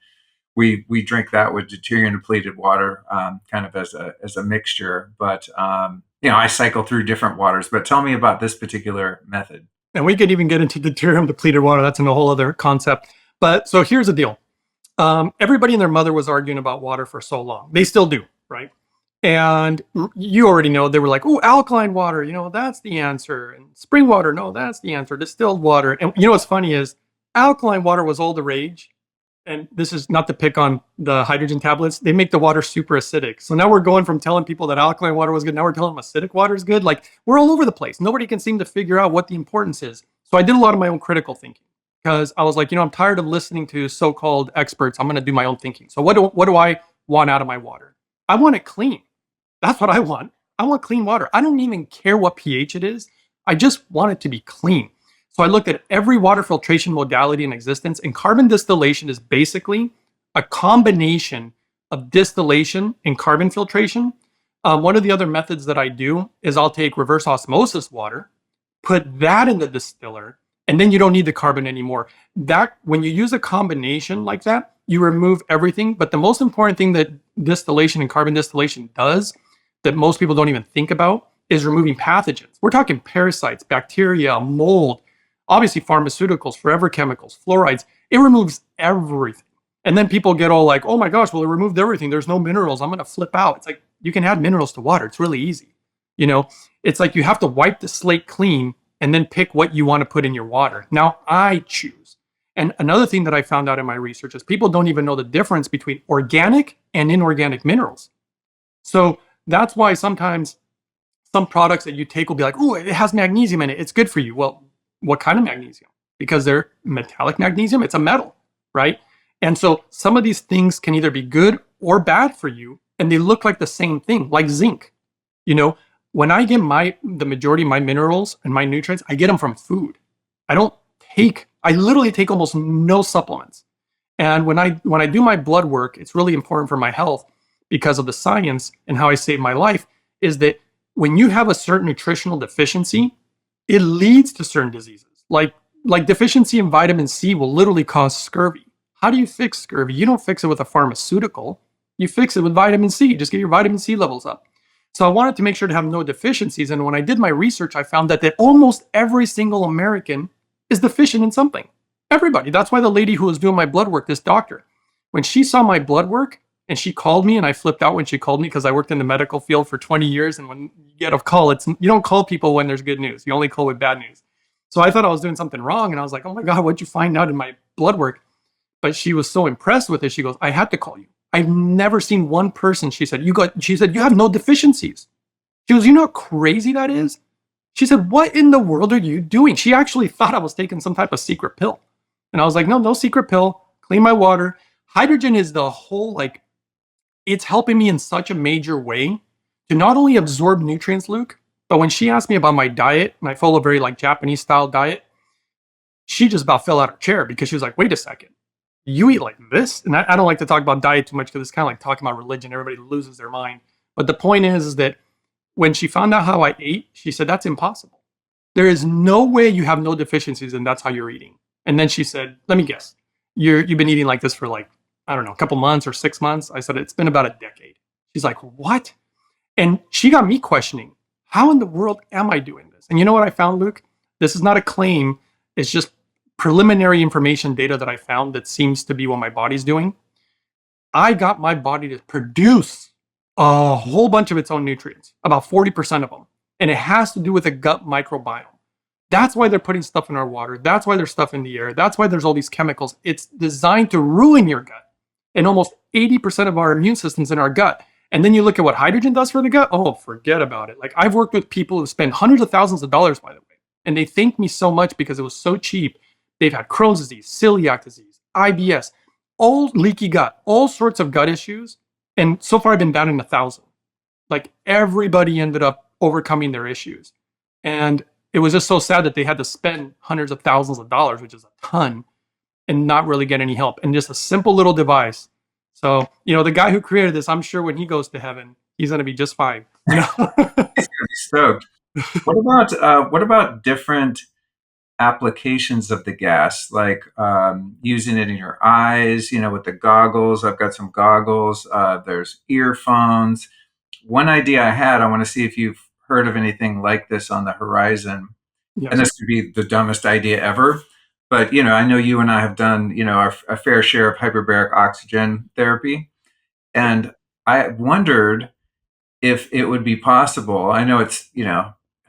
we drink that with deuterium depleted water, kind of as a mixture. But, I cycle through different waters. But tell me about this particular method. And we could even get into deuterium depleted water. That's a whole other concept. But so here's the deal. Everybody and their mother was arguing about water for so long. They still do, right? And you already know, they were like, oh, alkaline water, that's the answer. And spring water, no, that's the answer. Distilled water. And what's funny is alkaline water was all the rage and this is not to pick on the hydrogen tablets, they make the water super acidic. So now we're going from telling people that alkaline water was good, now we're telling them acidic water is good. Like, we're all over the place. Nobody can seem to figure out what the importance is. So I did a lot of my own critical thinking because I was like, I'm tired of listening to so-called experts. I'm going to do my own thinking. So what do I want out of my water? I want it clean. That's what I want. I want clean water. I don't even care what pH it is. I just want it to be clean. So I looked at every water filtration modality in existence, and carbon distillation is basically a combination of distillation and carbon filtration. One of the other methods that I do is I'll take reverse osmosis water, put that in the distiller, and then you don't need the carbon anymore. That when you use a combination like that, you remove everything. But the most important thing that distillation and carbon distillation does that most people don't even think about is removing pathogens. We're talking parasites, bacteria, mold, obviously pharmaceuticals, forever chemicals, fluorides. It removes everything. And then people get all like, oh my gosh, well, it removed everything. There's no minerals. I'm going to flip out. It's like, you can add minerals to water. It's really easy. It's like you have to wipe the slate clean and then pick what you want to put in your water. Now I choose. And another thing that I found out in my research is people don't even know the difference between organic and inorganic minerals. So that's why sometimes some products that you take will be like, oh, it has magnesium in it. It's good for you. Well, what kind of magnesium? Because they're metallic magnesium. It's a metal, right? And so some of these things can either be good or bad for you, and they look like the same thing, like zinc. When I get the majority of my minerals and my nutrients, I get them from food. I literally take almost no supplements. And when I do my blood work, it's really important for my health because of the science and how I save my life, is that when you have a certain nutritional deficiency, it leads to certain diseases. Like deficiency in vitamin C will literally cause scurvy. How do you fix scurvy? You don't fix it with a pharmaceutical. You fix it with vitamin C. Just get your vitamin C levels up. So I wanted to make sure to have no deficiencies. And when I did my research, I found that almost every single American is deficient in something. Everybody. That's why the lady who was doing my blood work, this doctor, when she saw my blood work and she called me, and I flipped out when she called me because I worked in the medical field for 20 years. And when you get a call, you don't call people when there's good news. You only call with bad news. So I thought I was doing something wrong. And I was like, oh my God, what'd you find out in my blood work? But she was so impressed with it. She goes, I had to call you. I've never seen one person. She said, you have no deficiencies. She goes, you know how crazy that is? She said, what in the world are you doing? She actually thought I was taking some type of secret pill. And I was like, no secret pill. Clean my water. Hydrogen is the whole, it's helping me in such a major way to not only absorb nutrients, Luke, but when she asked me about my diet, and I follow a very Japanese style diet, she just about fell out of her chair because she was like, wait a second. You eat like this? And I don't like to talk about diet too much because it's kind of like talking about religion. Everybody loses their mind. But the point is that when she found out how I ate, she said, that's impossible. There is no way you have no deficiencies and that's how you're eating. And then she said, let me guess. You've been eating like this for I don't know, a couple months or 6 months. I said, it's been about a decade. She's like, what? And she got me questioning, how in the world am I doing this? And you know what I found, Luke? This is not a claim. It's just preliminary information data that I found that seems to be what my body's doing. I got my body to produce a whole bunch of its own nutrients, about 40% of them. And it has to do with the gut microbiome. That's why they're putting stuff in our water. That's why there's stuff in the air. That's why there's all these chemicals. It's designed to ruin your gut. And almost 80% of our immune system's in our gut. And then you look at what hydrogen does for the gut. Oh, forget about it. I've worked with people who spend hundreds of thousands of dollars, by the way. And they thank me so much because it was so cheap. They've had Crohn's disease, celiac disease, IBS, all leaky gut, all sorts of gut issues. And so far I've been batting 1,000. Everybody ended up overcoming their issues. And it was just so sad that they had to spend hundreds of thousands of dollars, which is a ton, and not really get any help. And just a simple little device. So, the guy who created this, I'm sure when he goes to heaven, he's going to be just fine. He's going to be stoked. What about different applications of the gas, like using it in your eyes, with the goggles? I've got some goggles. There's earphones. One idea I had, I want to see if you've heard of anything like this on the horizon. Yes. And this could be the dumbest idea ever. But, I know you and I have done, a fair share of hyperbaric oxygen therapy. And I wondered if it would be possible. I know it's,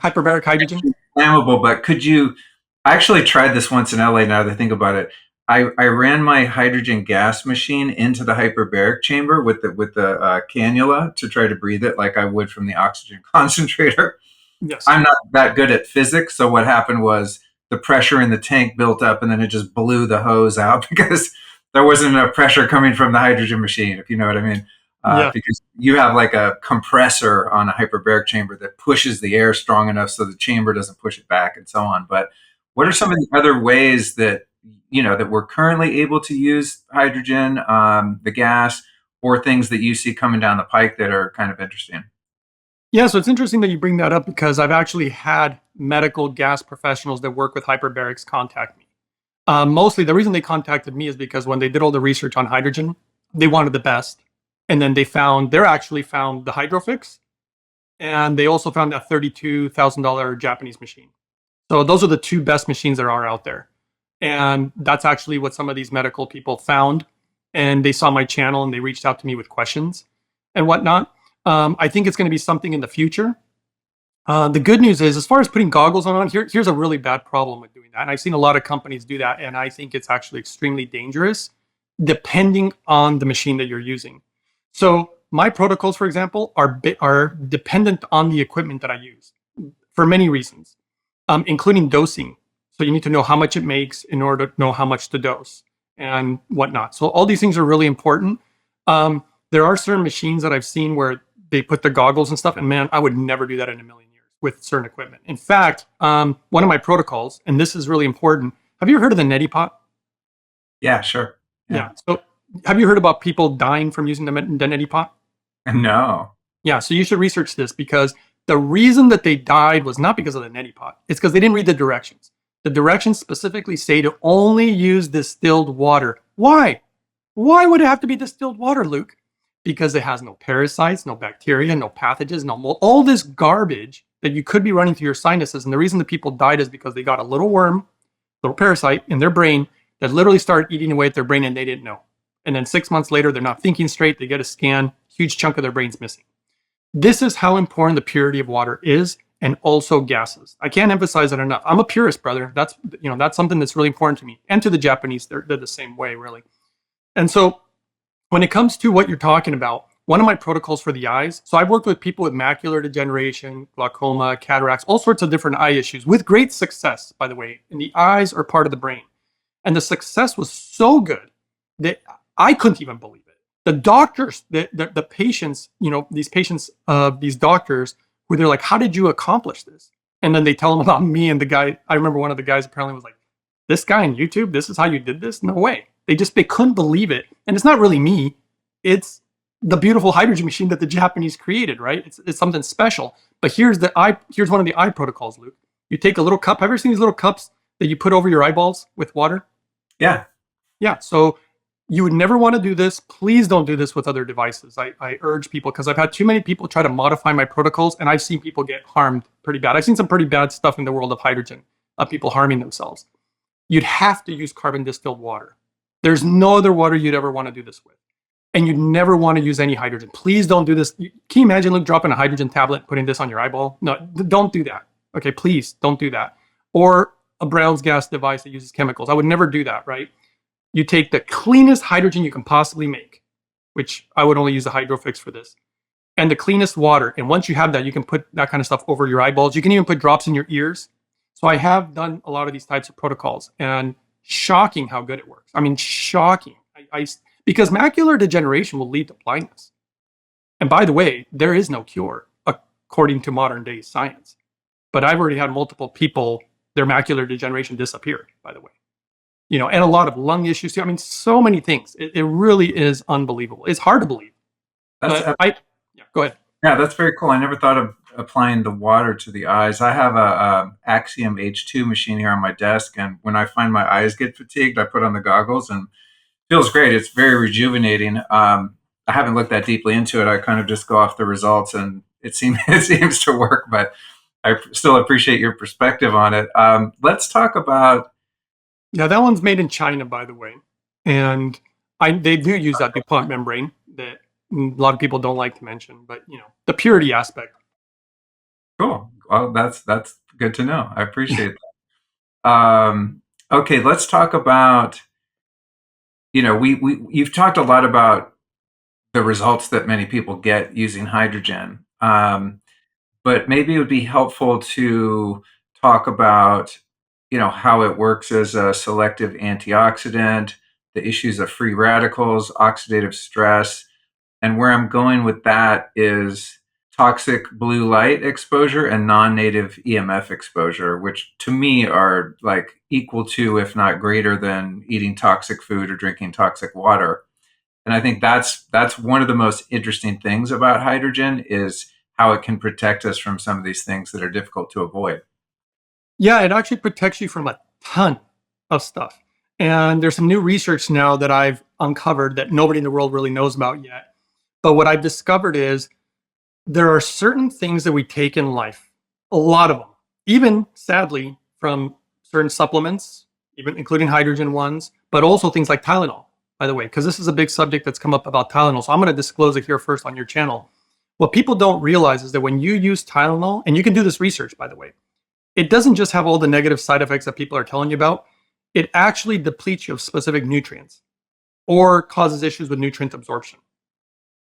hyperbaric hydrogen. Flammable, but could you, I actually tried this once in LA now that I think about it. I ran my hydrogen gas machine into the hyperbaric chamber with the cannula to try to breathe it like I would from the oxygen concentrator. Yes. I'm not that good at physics, so what happened was the pressure in the tank built up, and then it just blew the hose out because there wasn't enough pressure coming from the hydrogen machine, if you know what I mean. Yeah. Because you have like a compressor on a hyperbaric chamber that pushes the air strong enough so the chamber doesn't push it back, and so on. But what are some of the other ways that that we're currently able to use hydrogen, the gas, or things that you see coming down the pike that are kind of interesting? Yeah, so it's interesting that you bring that up because I've actually had medical gas professionals that work with hyperbarics contact me. Mostly the reason they contacted me is because when they did all the research on hydrogen, they wanted the best. And then they actually found the Hydrofix, and they also found that $32,000 Japanese machine. So those are the two best machines that are out there. And that's actually what some of these medical people found. And they saw my channel and they reached out to me with questions and whatnot. I think it's going to be something in the future. The good news is, as far as putting goggles on, here's a really bad problem with doing that. And I've seen a lot of companies do that, and I think it's actually extremely dangerous, depending on the machine that you're using. So my protocols, for example, are dependent on the equipment that I use for many reasons, including dosing. So you need to know how much it makes in order to know how much to dose and whatnot. So all these things are really important. There are certain machines that I've seen where they put the goggles and stuff, and man, I would never do that in a million years with certain equipment. In fact, one of my protocols, and this is really important. Have you heard of the neti pot? Yeah, sure. Yeah. So have you heard about people dying from using the neti pot? No. Yeah. So you should research this because the reason that they died was not because of the neti pot. It's because they didn't read the directions. The directions specifically say to only use distilled water. Why? Why would it have to be distilled water, Luke? Because it has no parasites, no bacteria, no pathogens, no mold, all this garbage that you could be running through your sinuses. And the reason the people died is because they got a little worm, little parasite in their brain that literally started eating away at their brain and they didn't know. And then 6 months later, they're not thinking straight. They get a scan, huge chunk of their brain's missing. This is how important the purity of water is, and also gases. I can't emphasize it enough. I'm a purist, brother. That's something that's really important to me. And to the Japanese, they're the same way, really. And so when it comes to what you're talking about, one of my protocols for the eyes, so I've worked with people with macular degeneration, glaucoma, cataracts, all sorts of different eye issues with great success, by the way. And the eyes are part of the brain. And the success was so good that I couldn't even believe it. The doctors, the patients, these patients, these doctors, where they're like, how did you accomplish this? And then they tell them about me and the guy. I remember one of the guys apparently was like, this guy on YouTube, this is how you did this? No way. They couldn't believe it. And it's not really me. It's the beautiful hydrogen machine that the Japanese created, right? It's something special. But here's one of the eye protocols, Luke. You take a little cup. Have you ever seen these little cups that you put over your eyeballs with water? Yeah. Yeah. So you would never want to do this. Please don't do this with other devices. I urge people, because I've had too many people try to modify my protocols, and I've seen people get harmed pretty bad. I've seen some pretty bad stuff in the world of hydrogen, people harming themselves. You'd have to use carbon distilled water. There's no other water you'd ever want to do this with. And you'd never want to use any hydrogen. Please don't do this. Can you imagine, Luke, dropping a hydrogen tablet, putting this on your eyeball? No, don't do that. Okay, please don't do that. Or a Brown's gas device that uses chemicals. I would never do that, right? You take the cleanest hydrogen you can possibly make, which I would only use a Hydrofix for this, and the cleanest water. And once you have that, you can put that kind of stuff over your eyeballs. You can even put drops in your ears. So I have done a lot of these types of protocols, and shocking how good it works. I mean, shocking. Because macular degeneration will lead to blindness. And by the way, there is no cure according to modern day science. But I've already had multiple people, their macular degeneration disappeared, by the way. And a lot of lung issues too. I mean, so many things. It really is unbelievable. It's hard to believe. That's Go ahead. Yeah, that's very cool. I never thought of applying the water to the eyes. I have a Axiom H2 machine here on my desk, and when I find my eyes get fatigued, I put on the goggles, and it feels great. It's very rejuvenating. I haven't looked that deeply into it. I kind of just go off the results, and it seems to work. But I still appreciate your perspective on it. Let's talk about. Yeah, that one's made in China, by the way, and they do use that DuPont membrane that a lot of people don't like to mention, but the purity aspect. Cool. Well, that's good to know. I appreciate that. Okay, let's talk about you've talked a lot about the results that many people get using hydrogen. But maybe it would be helpful to talk about, how it works as a selective antioxidant, the issues of free radicals, oxidative stress. And where I'm going with that is toxic blue light exposure and non-native EMF exposure, which to me are like equal to, if not greater than, eating toxic food or drinking toxic water. And I think that's one of the most interesting things about hydrogen is how it can protect us from some of these things that are difficult to avoid. Yeah, it actually protects you from a ton of stuff. And there's some new research now that I've uncovered that nobody in the world really knows about yet. But what I've discovered is there are certain things that we take in life, a lot of them, even sadly from certain supplements, even including hydrogen ones, but also things like Tylenol, by the way, because this is a big subject that's come up about Tylenol. So I'm going to disclose it here first on your channel. What people don't realize is that when you use Tylenol, and you can do this research, by the way, it doesn't just have all the negative side effects that people are telling you about. It actually depletes you of specific nutrients or causes issues with nutrient absorption.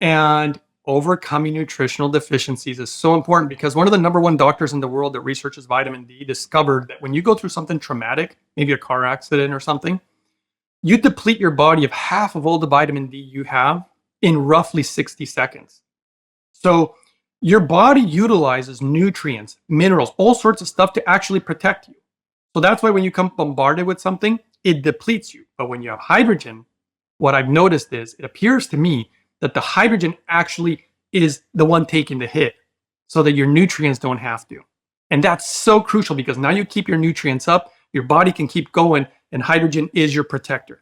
And overcoming nutritional deficiencies is so important because one of the number one doctors in the world that researches vitamin D discovered that when you go through something traumatic, maybe a car accident or something, you deplete your body of half of all the vitamin D you have in roughly 60 seconds. So your body utilizes nutrients, minerals, all sorts of stuff to actually protect you. So that's why when you come bombarded with something, it depletes you. But when you have hydrogen, what I've noticed is it appears to me that the hydrogen actually is the one taking the hit so that your nutrients don't have to. And that's so crucial because now you keep your nutrients up, your body can keep going, and hydrogen is your protector,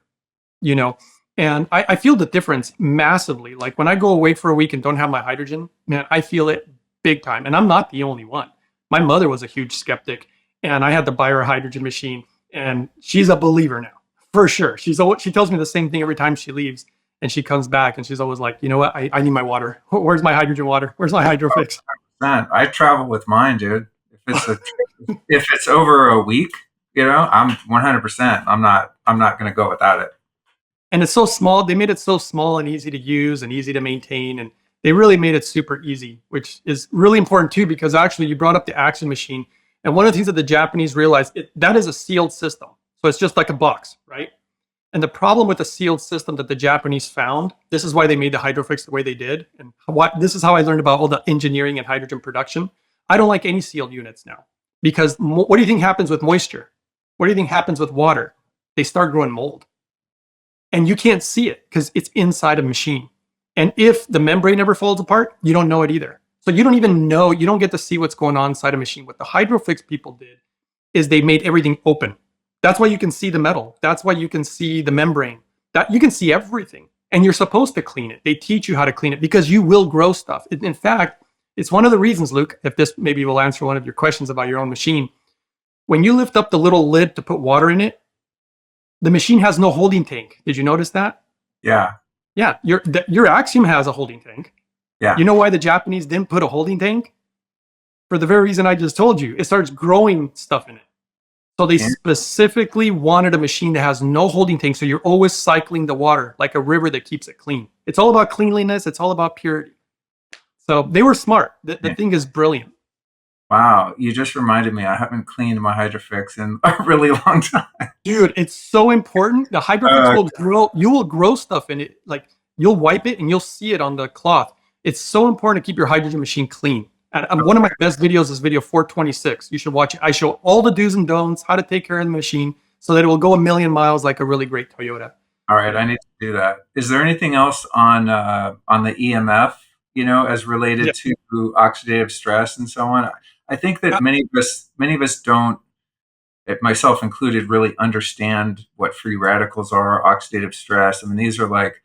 And I feel the difference massively. Like when I go away for a week and don't have my hydrogen, man, I feel it big time. And I'm not the only one. My mother was a huge skeptic and I had to buy her a hydrogen machine and she's a believer now, for sure. She tells me the same thing every time she leaves and she comes back and she's always like, you know what? I need my water. Where's my hydrogen water? Where's my Hydrofix? I travel with mine, dude. If it's over a week, I'm 100%. I'm not going to go without it. And it's so small. They made it so small and easy to use and easy to maintain. And they really made it super easy, which is really important too, because actually you brought up the Action machine. And one of the things that the Japanese realized, that is a sealed system. So it's just like a box, right? And the problem with the sealed system that the Japanese found, this is why they made the Hydrofix the way they did. And this is how I learned about all the engineering and hydrogen production. I don't like any sealed units now because what do you think happens with moisture? What do you think happens with water? They start growing mold. And you can't see it because it's inside a machine. And if the membrane ever falls apart, you don't know it either. So you don't even know, you don't get to see what's going on inside a machine. What the Hydrofix people did is they made everything open. That's why you can see the metal. That's why you can see the membrane. That you can see everything. And you're supposed to clean it. They teach you how to clean it because you will grow stuff. In fact, it's one of the reasons, Luke, if this maybe will answer one of your questions about your own machine. When you lift up the little lid to put water in it, the machine has no holding tank. Did you notice that? Yeah. Yeah. Your Axiom has a holding tank. Yeah. You know why the Japanese didn't put a holding tank? For the very reason I just told you. It starts growing stuff in it. So they specifically wanted a machine that has no holding tank. So you're always cycling the water like a river that keeps it clean. It's all about cleanliness. It's all about purity. So they were smart. The thing is brilliant. Wow, you just reminded me. I haven't cleaned my Hydrofix in a really long time. Dude, it's so important. The Hydrofix will grow. You will grow stuff in it. Like you'll wipe it and you'll see it on the cloth. It's so important to keep your hydrogen machine clean. And one of my best videos is video 426. You should watch it. I show all the do's and don'ts, how to take care of the machine so that it will go a million miles like a really great Toyota. All right, I need to do that. Is there anything else on the EMF, as related to oxidative stress and so on? I think that many of us don't, myself included, really understand what free radicals are, oxidative stress. I mean, these are like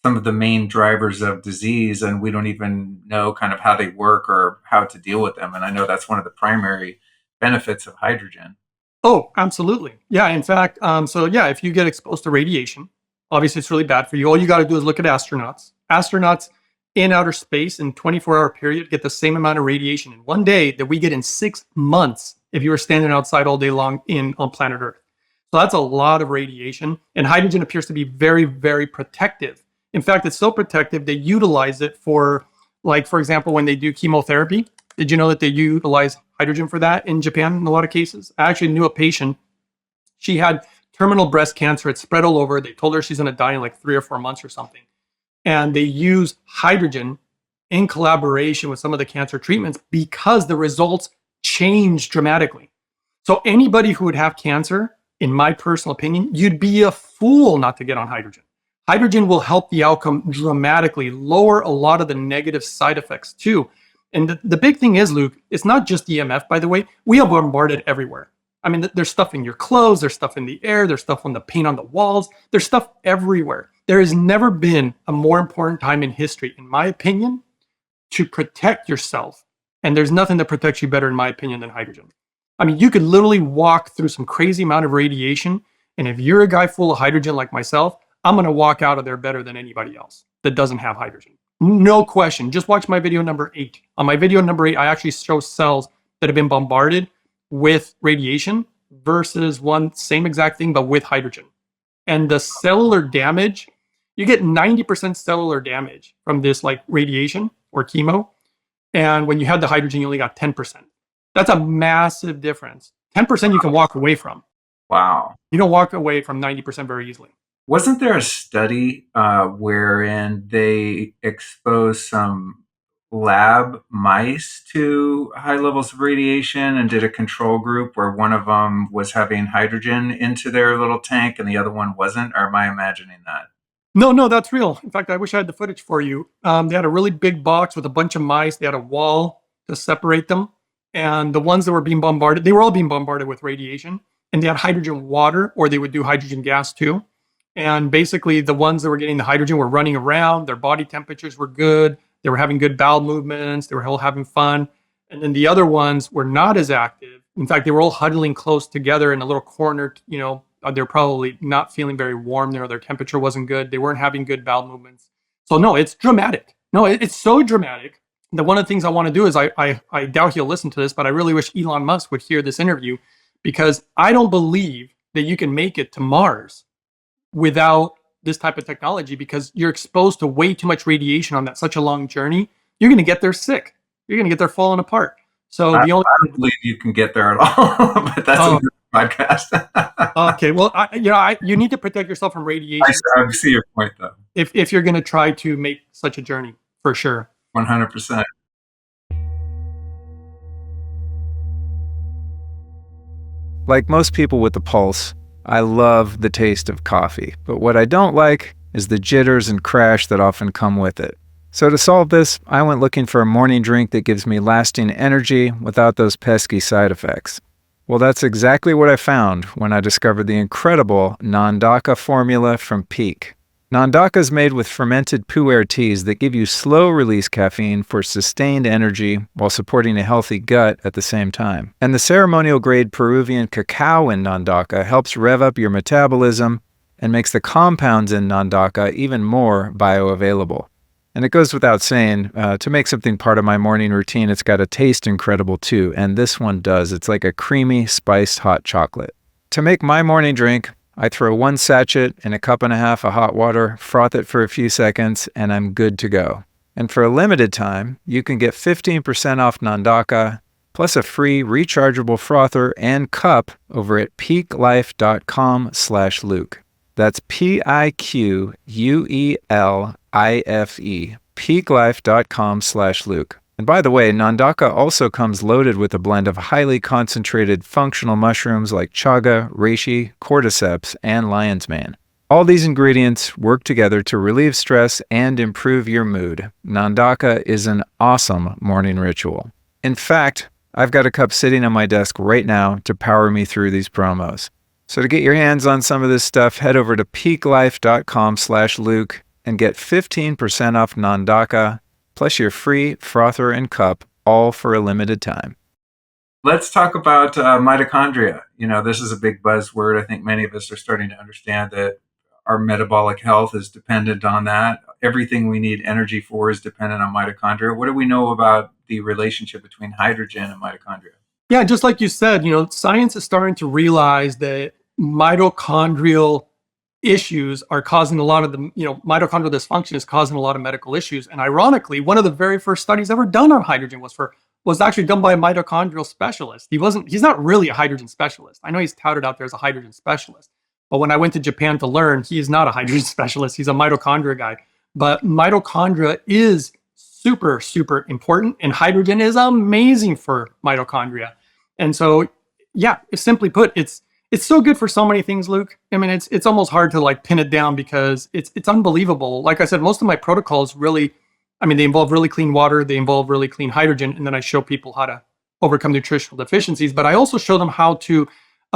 some of the main drivers of disease, and we don't even know kind of how they work or how to deal with them. And I know that's one of the primary benefits of hydrogen. Oh, absolutely. Yeah, in fact, if you get exposed to radiation, obviously it's really bad for you. All you got to do is look at astronauts. Astronauts in outer space in 24-hour period get the same amount of radiation in one day that we get in 6 months if you were standing outside all day long on planet Earth. So that's a lot of radiation. And hydrogen appears to be very, very protective. In fact, it's so protective, they utilize it for, like, for example, when they do chemotherapy. Did you know that they utilize hydrogen for that in Japan in a lot of cases? I actually knew a patient. She had terminal breast cancer. It spread all over. They told her she's going to die in like 3 or 4 months or something. And they use hydrogen in collaboration with some of the cancer treatments because the results change dramatically. So anybody who would have cancer, in my personal opinion, you'd be a fool not to get on hydrogen. Hydrogen will help the outcome dramatically, lower a lot of the negative side effects too. And the big thing is, Luke, it's not just EMF, by the way. We are bombarded everywhere. I mean, there's stuff in your clothes, there's stuff in the air, there's stuff on the paint on the walls, there's stuff everywhere. There has never been a more important time in history, in my opinion, to protect yourself. And there's nothing that protects you better, in my opinion, than hydrogen. I mean, you could literally walk through some crazy amount of radiation. And if you're a guy full of hydrogen like myself, I'm going to walk out of there better than anybody else that doesn't have hydrogen. No question. Just watch my video number 8. On my video number 8, I actually show cells that have been bombarded with radiation versus one same exact thing, but with hydrogen. And the cellular damage, you get 90% cellular damage from this like radiation or chemo. And when you had the hydrogen, you only got 10%. That's a massive difference. 10% you can walk away from. Wow. You don't walk away from 90% very easily. Wasn't there a study wherein they exposed some lab mice to high levels of radiation and did a control group where one of them was having hydrogen into their little tank and the other one wasn't? Or am I imagining that? No, that's real. In fact, I wish I had the footage for you. They had a really big box with a bunch of mice. They had a wall to separate them. And the ones that were being bombarded, they were all being bombarded with radiation. And they had hydrogen water, or they would do hydrogen gas too. And basically, the ones that were getting the hydrogen were running around. Their body temperatures were good. They were having good bowel movements. They were all having fun. And then the other ones were not as active. In fact, they were all huddling close together in a little corner. They're probably not feeling very warm there. Their temperature wasn't good. They weren't having good bowel movements. So no, it's dramatic. No, it's so dramatic that one of the things I want to do is I doubt he'll listen to this, but I really wish Elon Musk would hear this interview, because I don't believe that you can make it to Mars without this type of technology, because you're exposed to way too much radiation on that such a long journey. You're going to get there sick. You're going to get there falling apart. So I don't believe you can get there at all, but that's another podcast. Okay, well, you need to protect yourself from radiation. I see your point, though. If you're going to try to make such a journey, for sure. 100%. Like most people with a pulse, I love the taste of coffee, but what I don't like is the jitters and crash that often come with it. So to solve this, I went looking for a morning drink that gives me lasting energy without those pesky side effects. Well, that's exactly what I found when I discovered the incredible Nandaka formula from Peak. Nandaka is made with fermented pu'er teas that give you slow-release caffeine for sustained energy while supporting a healthy gut at the same time. And the ceremonial-grade Peruvian cacao in Nandaka helps rev up your metabolism and makes the compounds in Nandaka even more bioavailable. And it goes without saying, to make something part of my morning routine, it's got to taste incredible too, and this one does. It's like a creamy, spiced hot chocolate. To make my morning drink, I throw 1 sachet in a 1.5 cups of hot water, froth it for a few seconds, and I'm good to go. And for a limited time, you can get 15% off Nandaka, plus a free rechargeable frother and cup over at peaklife.com/Luke. That's PIQUELIFE, peaklife.com/Luke. And by the way, Nandaka also comes loaded with a blend of highly concentrated functional mushrooms like chaga, reishi, cordyceps, and lion's mane. All these ingredients work together to relieve stress and improve your mood. Nandaka is an awesome morning ritual. In fact, I've got a cup sitting on my desk right now to power me through these promos. So to get your hands on some of this stuff, head over to peaklife.com/Luke and get 15% off Nandaka, plus your free frother and cup, all for a limited time. Let's talk about mitochondria. This is a big buzzword. I think many of us are starting to understand that our metabolic health is dependent on that. Everything we need energy for is dependent on mitochondria. What do we know about the relationship between hydrogen and mitochondria? Yeah, just like you said, science is starting to realize that mitochondrial issues are causing a lot of the, mitochondrial dysfunction is causing a lot of medical issues. And ironically, one of the very first studies ever done on hydrogen was actually done by a mitochondrial specialist. He's not really a hydrogen specialist. I know he's touted out there as a hydrogen specialist, but when I went to Japan to learn, he is not a hydrogen specialist. He's a mitochondria guy. But mitochondria is super, super important, and hydrogen is amazing for mitochondria. And so, yeah, simply put, it's so good for so many things, Luke. I mean, it's almost hard to like pin it down because it's unbelievable. Like I said, most of my protocols really, they involve really clean water, they involve really clean hydrogen, and then I show people how to overcome nutritional deficiencies. But I also show them how to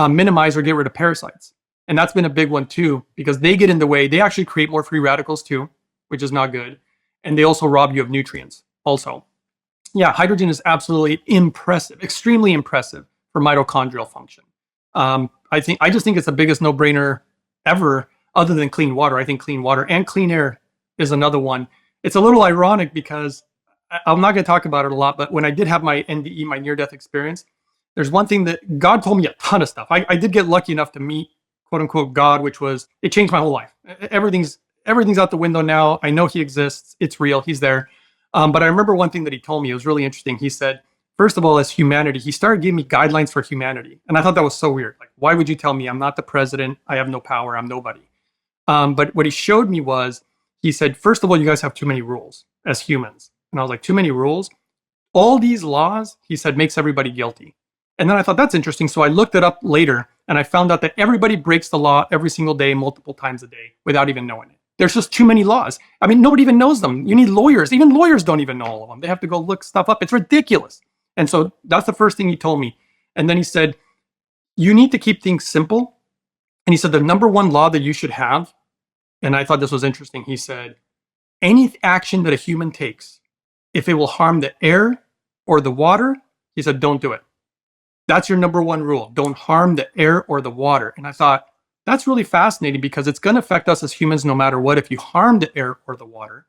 minimize or get rid of parasites, and that's been a big one too, because they get in the way. They actually create more free radicals too, which is not good, and they also rob you of nutrients. Also, yeah, hydrogen is absolutely impressive, extremely impressive for mitochondrial function. I just think it's the biggest no-brainer ever, other than clean water. I think clean water and clean air is another one. It's a little ironic because I'm not going to talk about it a lot, but when I did have my NDE, my near-death experience, there's one thing that God told me a ton of stuff. I did get lucky enough to meet, quote-unquote, God, it changed my whole life. Everything's out the window now. I know he exists. It's real. He's there. But I remember one thing that he told me. It was really interesting. He said, first of all, as humanity, he started giving me guidelines for humanity. And I thought that was so weird. Like, why would you tell me I'm not the president? I have no power. I'm nobody. But what he showed me was, he said, first of all, you guys have too many rules as humans. And I was like, too many rules? All these laws, he said, makes everybody guilty. And then I thought, that's interesting. So I looked it up later, and I found out that everybody breaks the law every single day, multiple times a day, without even knowing it. There's just too many laws. Nobody even knows them. You need lawyers. Even lawyers don't even know all of them. They have to go look stuff up. It's ridiculous. And so that's the first thing he told me. And then he said, you need to keep things simple. And he said, the number one law that you should have, and I thought this was interesting, he said, any action that a human takes, if it will harm the air or the water, he said, don't do it. That's your number one rule. Don't harm the air or the water. And I thought, that's really fascinating because it's going to affect us as humans no matter what if you harm the air or the water.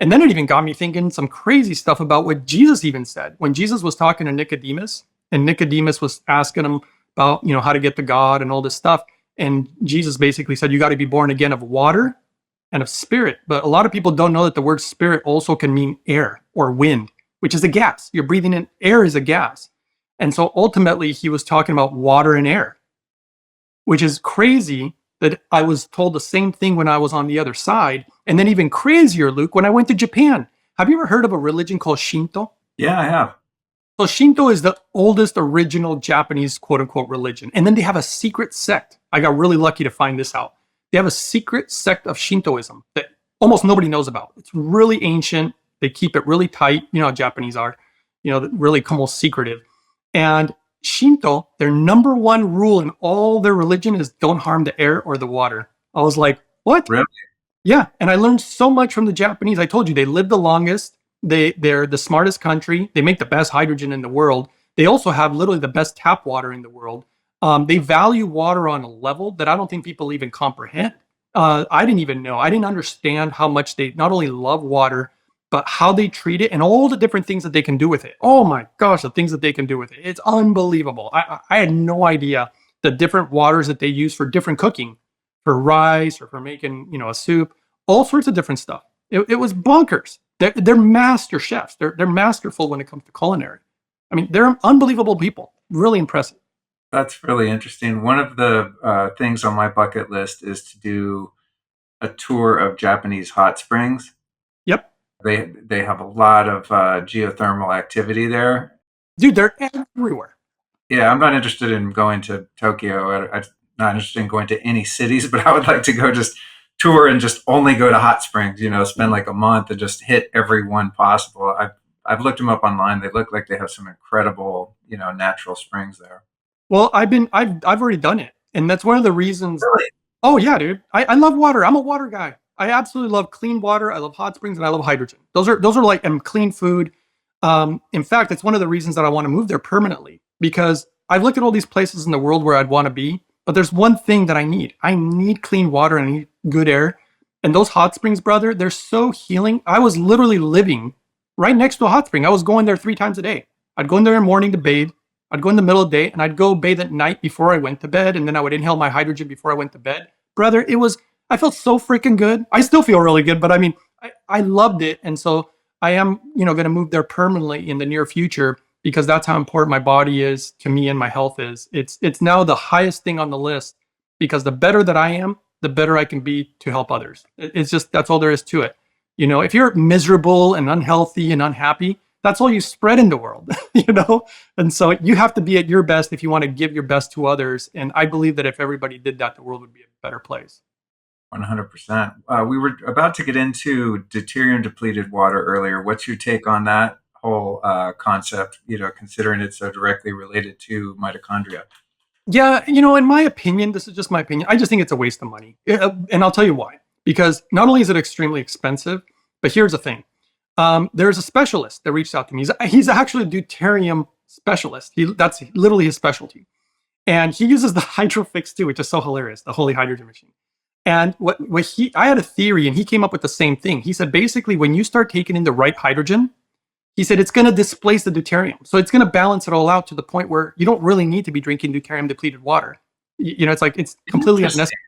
And then it even got me thinking some crazy stuff about what Jesus even said. When Jesus was talking to Nicodemus, and Nicodemus was asking him about, how to get to God and all this stuff. And Jesus basically said, you got to be born again of water and of spirit. But a lot of people don't know that the word spirit also can mean air or wind, which is a gas. You're breathing in air is a gas. And so ultimately he was talking about water and air, which is crazy that I was told the same thing when I was on the other side. And then even crazier, Luke, when I went to Japan. Have you ever heard of a religion called Shinto? Yeah, I have. So Shinto is the oldest original Japanese quote-unquote religion. And then they have a secret sect. I got really lucky to find this out. They have a secret sect of Shintoism that almost nobody knows about. It's really ancient. They keep it really tight. You know how Japanese are, really almost secretive. And Shinto, their number one rule in all their religion is don't harm the air or the water. I was like, what? Really? Yeah. And I learned so much from the Japanese. I told you, they live the longest. They're the smartest country. They make the best hydrogen in the world. They also have literally the best tap water in the world. They value water on a level that I don't think people even comprehend. I didn't even know. I didn't understand how much they not only love water, but how they treat it and all the different things that they can do with it. Oh my gosh, the things that they can do with it. It's unbelievable. I had no idea the different waters that they use for different cooking, for rice or for making, a soup, all sorts of different stuff. It was bonkers. They're master chefs. They're masterful when it comes to culinary. They're unbelievable people. Really impressive. That's really interesting. One of the things on my bucket list is to do a tour of Japanese hot springs. Yep. They have a lot of geothermal activity there. Dude, they're everywhere. Yeah, I'm not interested in going to Tokyo. I'm not interested in going to any cities, but I would like to go just tour and just only go to hot springs, spend like a month and just hit every one possible. I've looked them up online. They look like they have some incredible, natural springs there. Well, I've already done it. And that's one of the reasons. Really? Oh yeah, dude. I love water. I'm a water guy. I absolutely love clean water. I love hot springs and I love hydrogen. Those are like clean food. In fact, it's one of the reasons that I want to move there permanently, because I've looked at all these places in the world where I'd want to be, but there's one thing that I need. I need clean water and I need good air. And those hot springs, brother, they're so healing. I was literally living right next to a hot spring. I was going there 3 times a day. I'd go in there in the morning to bathe. I'd go in the middle of the day and I'd go bathe at night before I went to bed. And then I would inhale my hydrogen before I went to bed. Brother, I felt so freaking good. I still feel really good, but I mean, I loved it. And so I am, going to move there permanently in the near future because that's how important my body is to me and my health is. It's now the highest thing on the list because the better that I am, the better I can be to help others. It's just, that's all there is to it. If you're miserable and unhealthy and unhappy, that's all you spread in the world, And so you have to be at your best if you want to give your best to others. And I believe that if everybody did that, the world would be a better place. 100%. We were about to get into deuterium depleted water earlier. What's your take on that whole concept, considering it's so directly related to mitochondria? Yeah, in my opinion, this is just my opinion. I just think it's a waste of money. And I'll tell you why. Because not only is it extremely expensive, but here's the thing. There's a specialist that reached out to me. He's actually a deuterium specialist. That's literally his specialty. And he uses the Hydrofix too, which is so hilarious, the holy hydrogen machine. And I had a theory and he came up with the same thing. He said, basically, when you start taking in the right hydrogen, he said, it's going to displace the deuterium. So it's going to balance it all out to the point where you don't really need to be drinking deuterium depleted water. It's completely unnecessary.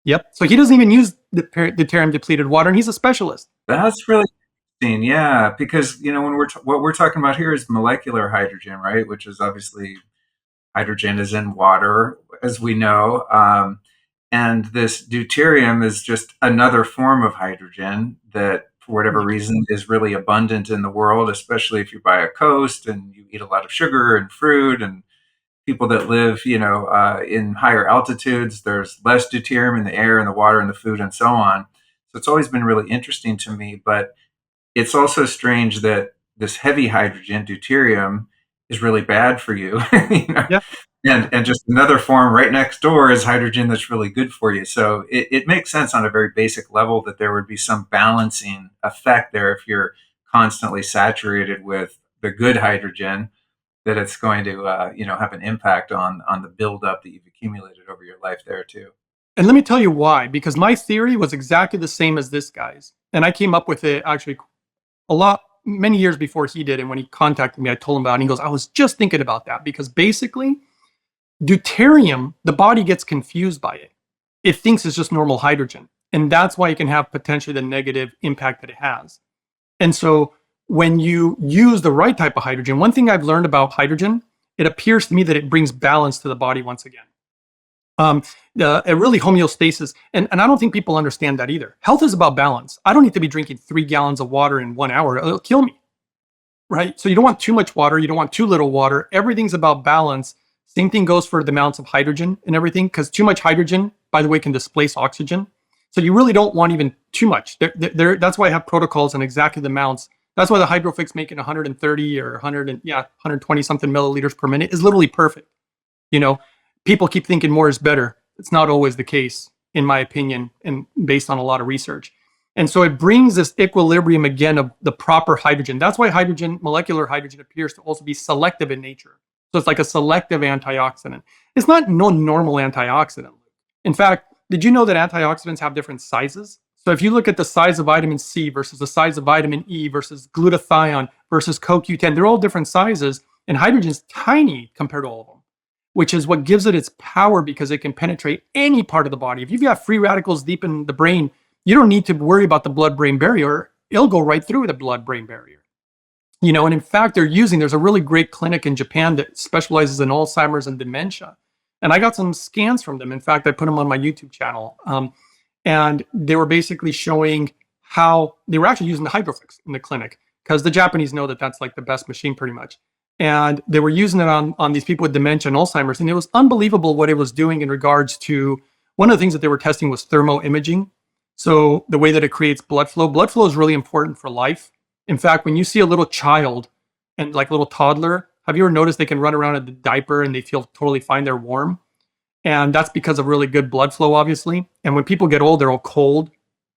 Yep. So he doesn't even use the deuterium depleted water and he's a specialist. That's really interesting. Yeah. Because, when what we're talking about here is molecular hydrogen, right? Which is obviously hydrogen is in water, as we know. And this deuterium is just another form of hydrogen that, for whatever reason, is really abundant in the world, especially if you're by a coast and you eat a lot of sugar and fruit. And people that live, in higher altitudes, there's less deuterium in the air and the water and the food and so on. So it's always been really interesting to me. But it's also strange that this heavy hydrogen, deuterium, is really bad for you. Yeah. And just another form right next door is hydrogen that's really good for you. So it makes sense on a very basic level that there would be some balancing effect there if you're constantly saturated with the good hydrogen, that it's going to have an impact on the buildup that you've accumulated over your life there too. And let me tell you why, because my theory was exactly the same as this guy's. And I came up with it actually many years before he did. And when he contacted me, I told him about it. And he goes, I was just thinking about that because basically deuterium, the body gets confused by it. It thinks it's just normal hydrogen. And that's why it can have potentially the negative impact that it has. And so when you use the right type of hydrogen, one thing I've learned about hydrogen, it appears to me that it brings balance to the body once again. A really homeostasis. And I don't think people understand that either. Health is about balance. I don't need to be drinking 3 gallons of water in 1 hour. It'll kill me. Right? So you don't want too much water. You don't want too little water. Everything's about balance. Same thing goes for the amounts of hydrogen and everything, because too much hydrogen, by the way, can displace oxygen. So you really don't want even too much. That's why I have protocols and exactly the amounts. That's why the Hydrofix making 130 or 120 something milliliters per minute is literally perfect. People keep thinking more is better. It's not always the case, in my opinion, and based on a lot of research. And so it brings this equilibrium again of the proper hydrogen. That's why molecular hydrogen appears to also be selective in nature. So it's like a selective antioxidant. It's not no normal antioxidant. In fact, did you know that antioxidants have different sizes? So if you look at the size of vitamin C versus the size of vitamin E versus glutathione versus CoQ10, they're all different sizes, and hydrogen's tiny compared to all of them, which is what gives it its power because it can penetrate any part of the body. If you've got free radicals deep in the brain, you don't need to worry about the blood-brain barrier. It'll go right through the blood-brain barrier. And in fact, there's a really great clinic in Japan that specializes in Alzheimer's and dementia. And I got some scans from them. In fact, I put them on my YouTube channel. And they were basically showing how they were actually using the Hydrofix in the clinic because the Japanese know that that's like the best machine pretty much. And they were using it on these people with dementia and Alzheimer's. And it was unbelievable what it was doing in regards to, one of the things that they were testing was thermoimaging. So the way that it creates blood flow is really important for life. In fact, when you see a little child and like a little toddler, have you ever noticed they can run around in the diaper and they feel totally fine, they're warm? And that's because of really good blood flow, obviously. And when people get old, they're all cold.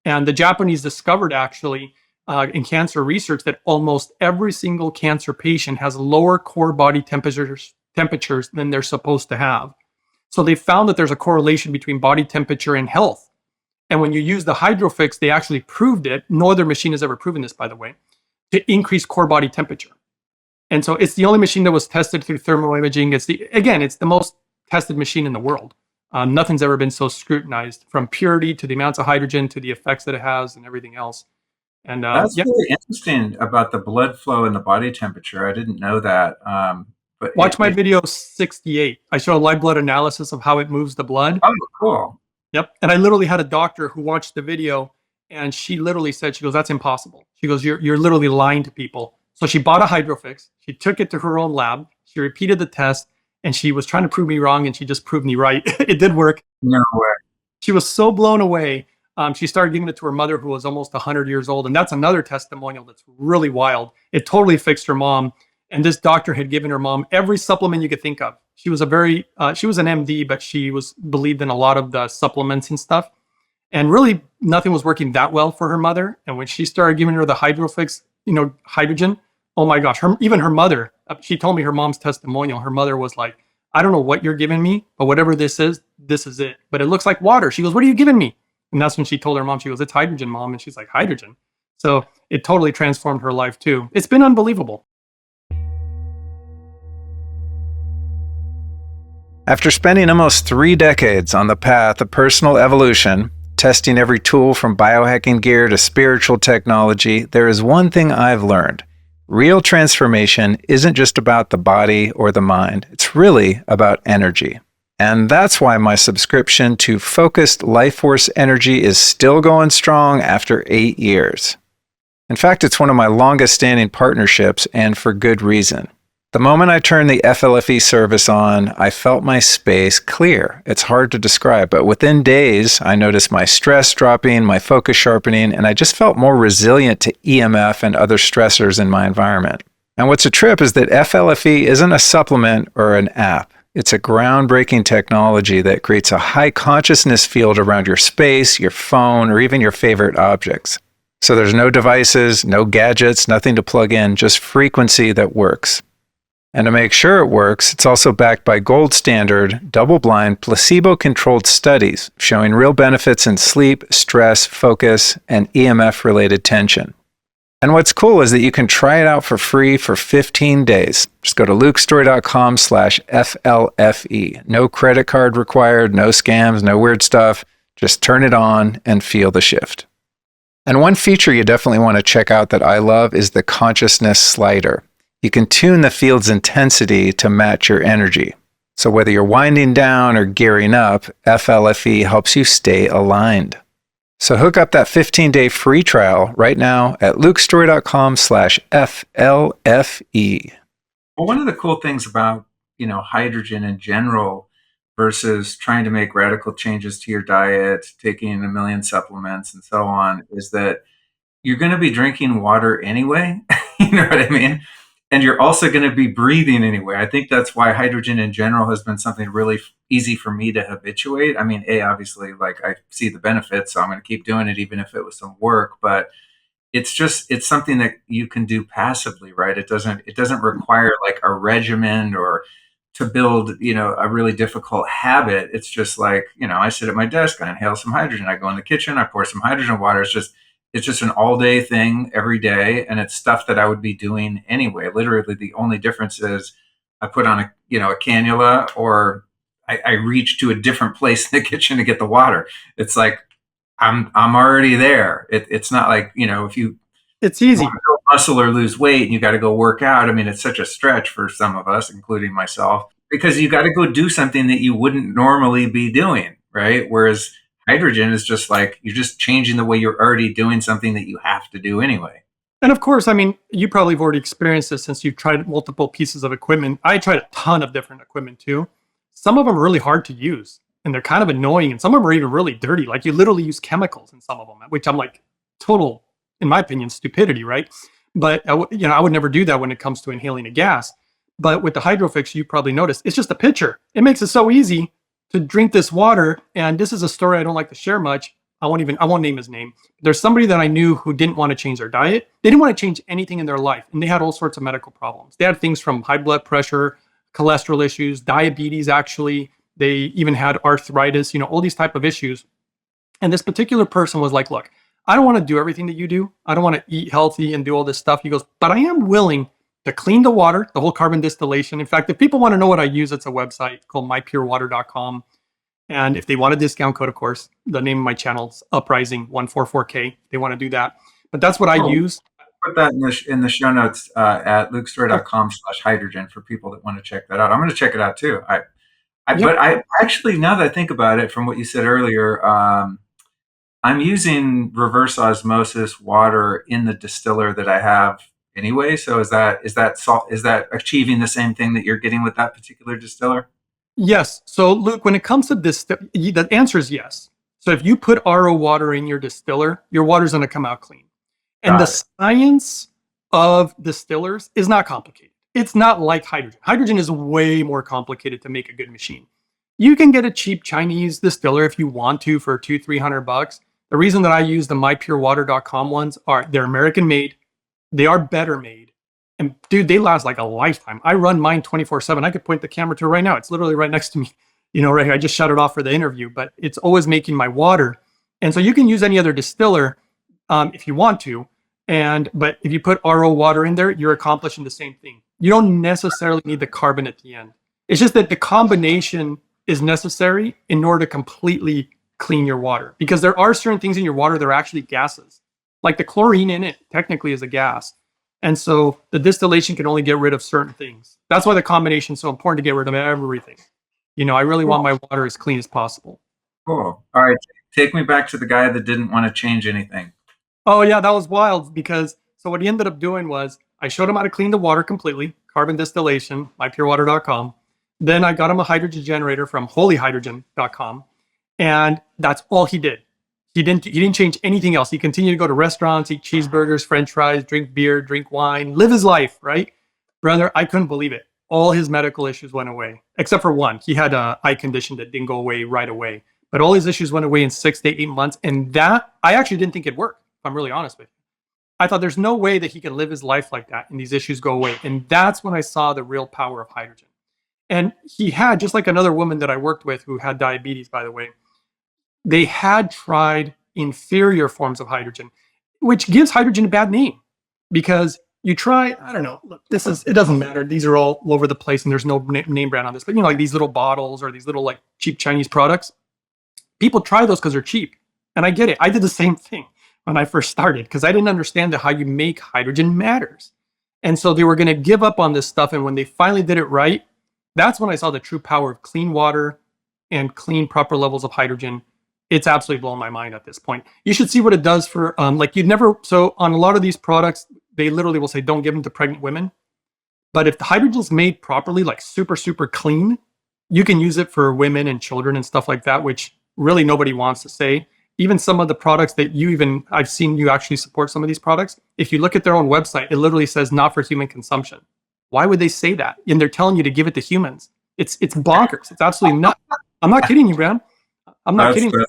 And the Japanese discovered actually in cancer research that almost every single cancer patient has lower core body temperatures than they're supposed to have. So they found that there's a correlation between body temperature and health. And when you use the Hydrofix, they actually proved it. No other machine has ever proven this, by the way, to increase core body temperature. And so it's the only machine that was tested through thermal imaging. It's the most tested machine in the world. Nothing's ever been so scrutinized, from purity to the amounts of hydrogen to the effects that it has and everything else. And That's really interesting about the blood flow and the body temperature. I didn't know that. But watch my video 68. I show a live blood analysis of how it moves the blood. Oh, cool. Yep. And I literally had a doctor who watched the video, and she literally said, she goes, "That's impossible." She goes, "You're literally lying to people." So she bought a Hydrofix. She took it to her own lab. She repeated the test, and she was trying to prove me wrong, and she just proved me right. It did work. No way. She was so blown away. She started giving it to her mother, who was almost 100 years old. And that's another testimonial that's really wild. It totally fixed her mom. And this doctor had given her mom every supplement you could think of. She was she was an MD, but she believed in a lot of the supplements and stuff. And really, nothing was working that well for her mother. And when she started giving her the Hydrofix, hydrogen, oh my gosh, even her mother, she told me her mom's testimonial. Her mother was like, "I don't know what you're giving me, but whatever this is it. But it looks like water." She goes, "What are you giving me?" And that's when she told her mom, she goes, "It's hydrogen, Mom." And she's like, "Hydrogen?" So it totally transformed her life too. It's been unbelievable. After spending almost 3 decades on the path of personal evolution, testing every tool from biohacking gear to spiritual technology, there is one thing I've learned. Real transformation isn't just about the body or the mind. It's really about energy. And that's why my subscription to Focused Life Force Energy is still going strong after 8 years. In fact, it's one of my longest standing partnerships, and for good reason. The moment I turned the FLFE service on, I felt my space clear. It's hard to describe, but within days, I noticed my stress dropping, my focus sharpening, and I just felt more resilient to EMF and other stressors in my environment. And what's a trip is that FLFE isn't a supplement or an app. It's a groundbreaking technology that creates a high consciousness field around your space, your phone, or even your favorite objects. So there's no devices, no gadgets, nothing to plug in, just frequency that works. And to make sure it works, it's also backed by gold standard, double-blind, placebo-controlled studies showing real benefits in sleep, stress, focus, and EMF-related tension. And what's cool is that you can try it out for free for 15 days. Just go to lukestorey.com/FLFE. No credit card required, no scams, no weird stuff. Just turn it on and feel the shift. And one feature you definitely want to check out that I love is the consciousness slider. You can tune the field's intensity to match your energy. So whether you're winding down or gearing up, FLFE helps you stay aligned. So hook up that 15-day free trial right now at lukestorey.com/FLFE. Well, one of the cool things about, hydrogen in general versus trying to make radical changes to your diet, taking a million supplements and so on, is that you're going to be drinking water anyway. You know what I mean? And you're also going to be breathing anyway. I think that's why hydrogen in general has been something really easy for me to habituate. I mean, obviously, I see the benefits, so I'm going to keep doing it even if it was some work. But it's something that you can do passively, right? It doesn't require like a regimen or to build, a really difficult habit. It's just like, I sit at my desk, I inhale some hydrogen, I go in the kitchen, I pour some hydrogen water. It's just an all day thing every day. And it's stuff that I would be doing anyway. Literally, the only difference is I put on a cannula, or I reach to a different place in the kitchen to get the water. It's like, I'm already there. It's not like, if you It's easy. want to build muscle or lose weight and you got to go work out. I mean, it's such a stretch for some of us, including myself, because you got to go do something that you wouldn't normally be doing, right? Whereas hydrogen is just like, you're just changing the way you're already doing something that you have to do anyway. And of course, I mean, you probably have already experienced this since you've tried multiple pieces of equipment. I tried a ton of different equipment too. Some of them are really hard to use and they're kind of annoying. And some of them are even really dirty. Like you literally use chemicals in some of them, which I'm like total, in my opinion, stupidity, right? But I would never do that when it comes to inhaling a gas. But with the Hydrofix, you probably noticed, it's just a pitcher. It makes it so easy to drink this water. And this is a story I don't like to share much. I won't name his name. There's somebody that I knew who didn't want to change their diet. They didn't want to change anything in their life. And they had all sorts of medical problems. They had things from high blood pressure, cholesterol issues, diabetes, actually. They even had arthritis, all these type of issues. And this particular person was like, look, I don't want to do everything that you do. I don't want to eat healthy and do all this stuff. He goes, but I am willing to clean the water, the whole carbon distillation. In fact, if people want to know what I use, it's a website called mypurewater.com. And if they want a discount code, of course, the name of my channel is Uprising144K. They want to do that. But that's what I use. Put that in the show notes at lukestorey.com/hydrogen for people that want to check that out. I'm going to check it out too. But I actually, now that I think about it, from what you said earlier, I'm using reverse osmosis water in the distiller that I have anyway. So is that achieving the same thing that you're getting with that particular distiller? Yes. So Luke, when it comes to this, the answer is yes. So if you put RO water in your distiller, your water's going to come out clean. And the science of distillers is not complicated. It's not like hydrogen. Hydrogen is way more complicated to make a good machine. You can get a cheap Chinese distiller if you want to for $200-300. The reason that I use the mypurewater.com ones are they're American made, they are better made, and dude, they last like a lifetime. I run mine 24/7. I could point the camera to it right now. It's literally right next to me, right here. I just shut it off for the interview, but it's always making my water. And so you can use any other distiller if you want to. But if you put RO water in there, you're accomplishing the same thing. You don't necessarily need the carbon at the end. It's just that the combination is necessary in order to completely clean your water, because there are certain things in your water that are actually gases. Like the chlorine in it technically is a gas. And so the distillation can only get rid of certain things. That's why the combination is so important, to get rid of everything. I really want my water as clean as possible. Cool. All right. Take me back to the guy that didn't want to change anything. Oh yeah, that was wild, because so what he ended up doing was I showed him how to clean the water completely, carbon distillation, mypurewater.com. Then I got him a hydrogen generator from holyhydrogen.com, and that's all he did. He didn't change anything else. He continued to go to restaurants, eat cheeseburgers, French fries, drink beer, drink wine, live his life, right? Brother, I couldn't believe it. All his medical issues went away, except for one. He had an eye condition that didn't go away right away. But all his issues went away in 6 to 8 months. And that, I actually didn't think it'd work, if I'm really honest with you. I thought there's no way that he can live his life like that and these issues go away. And that's when I saw the real power of hydrogen. And he had, just like another woman that I worked with who had diabetes, by the way, they had tried inferior forms of hydrogen, which gives hydrogen a bad name, because you try, I don't know, look, it doesn't matter. These are all over the place and there's no name brand on this, but like these little bottles or these little like cheap Chinese products, people try those because they're cheap. And I get it. I did the same thing when I first started, because I didn't understand that how you make hydrogen matters. And so they were going to give up on this stuff. And when they finally did it right, that's when I saw the true power of clean water and clean proper levels of hydrogen. It's absolutely blown my mind at this point. You should see what it does for, so on a lot of these products, they literally will say, don't give them to pregnant women. But if the hydrogen's made properly, like super, super clean, you can use it for women and children and stuff like that, which really nobody wants to say. Even some of the products that I've seen you actually support some of these products. If you look at their own website, it literally says not for human consumption. Why would they say that? And they're telling you to give it to humans. It's bonkers. It's absolutely nuts. I'm not kidding you, Brad. I'm not kidding you.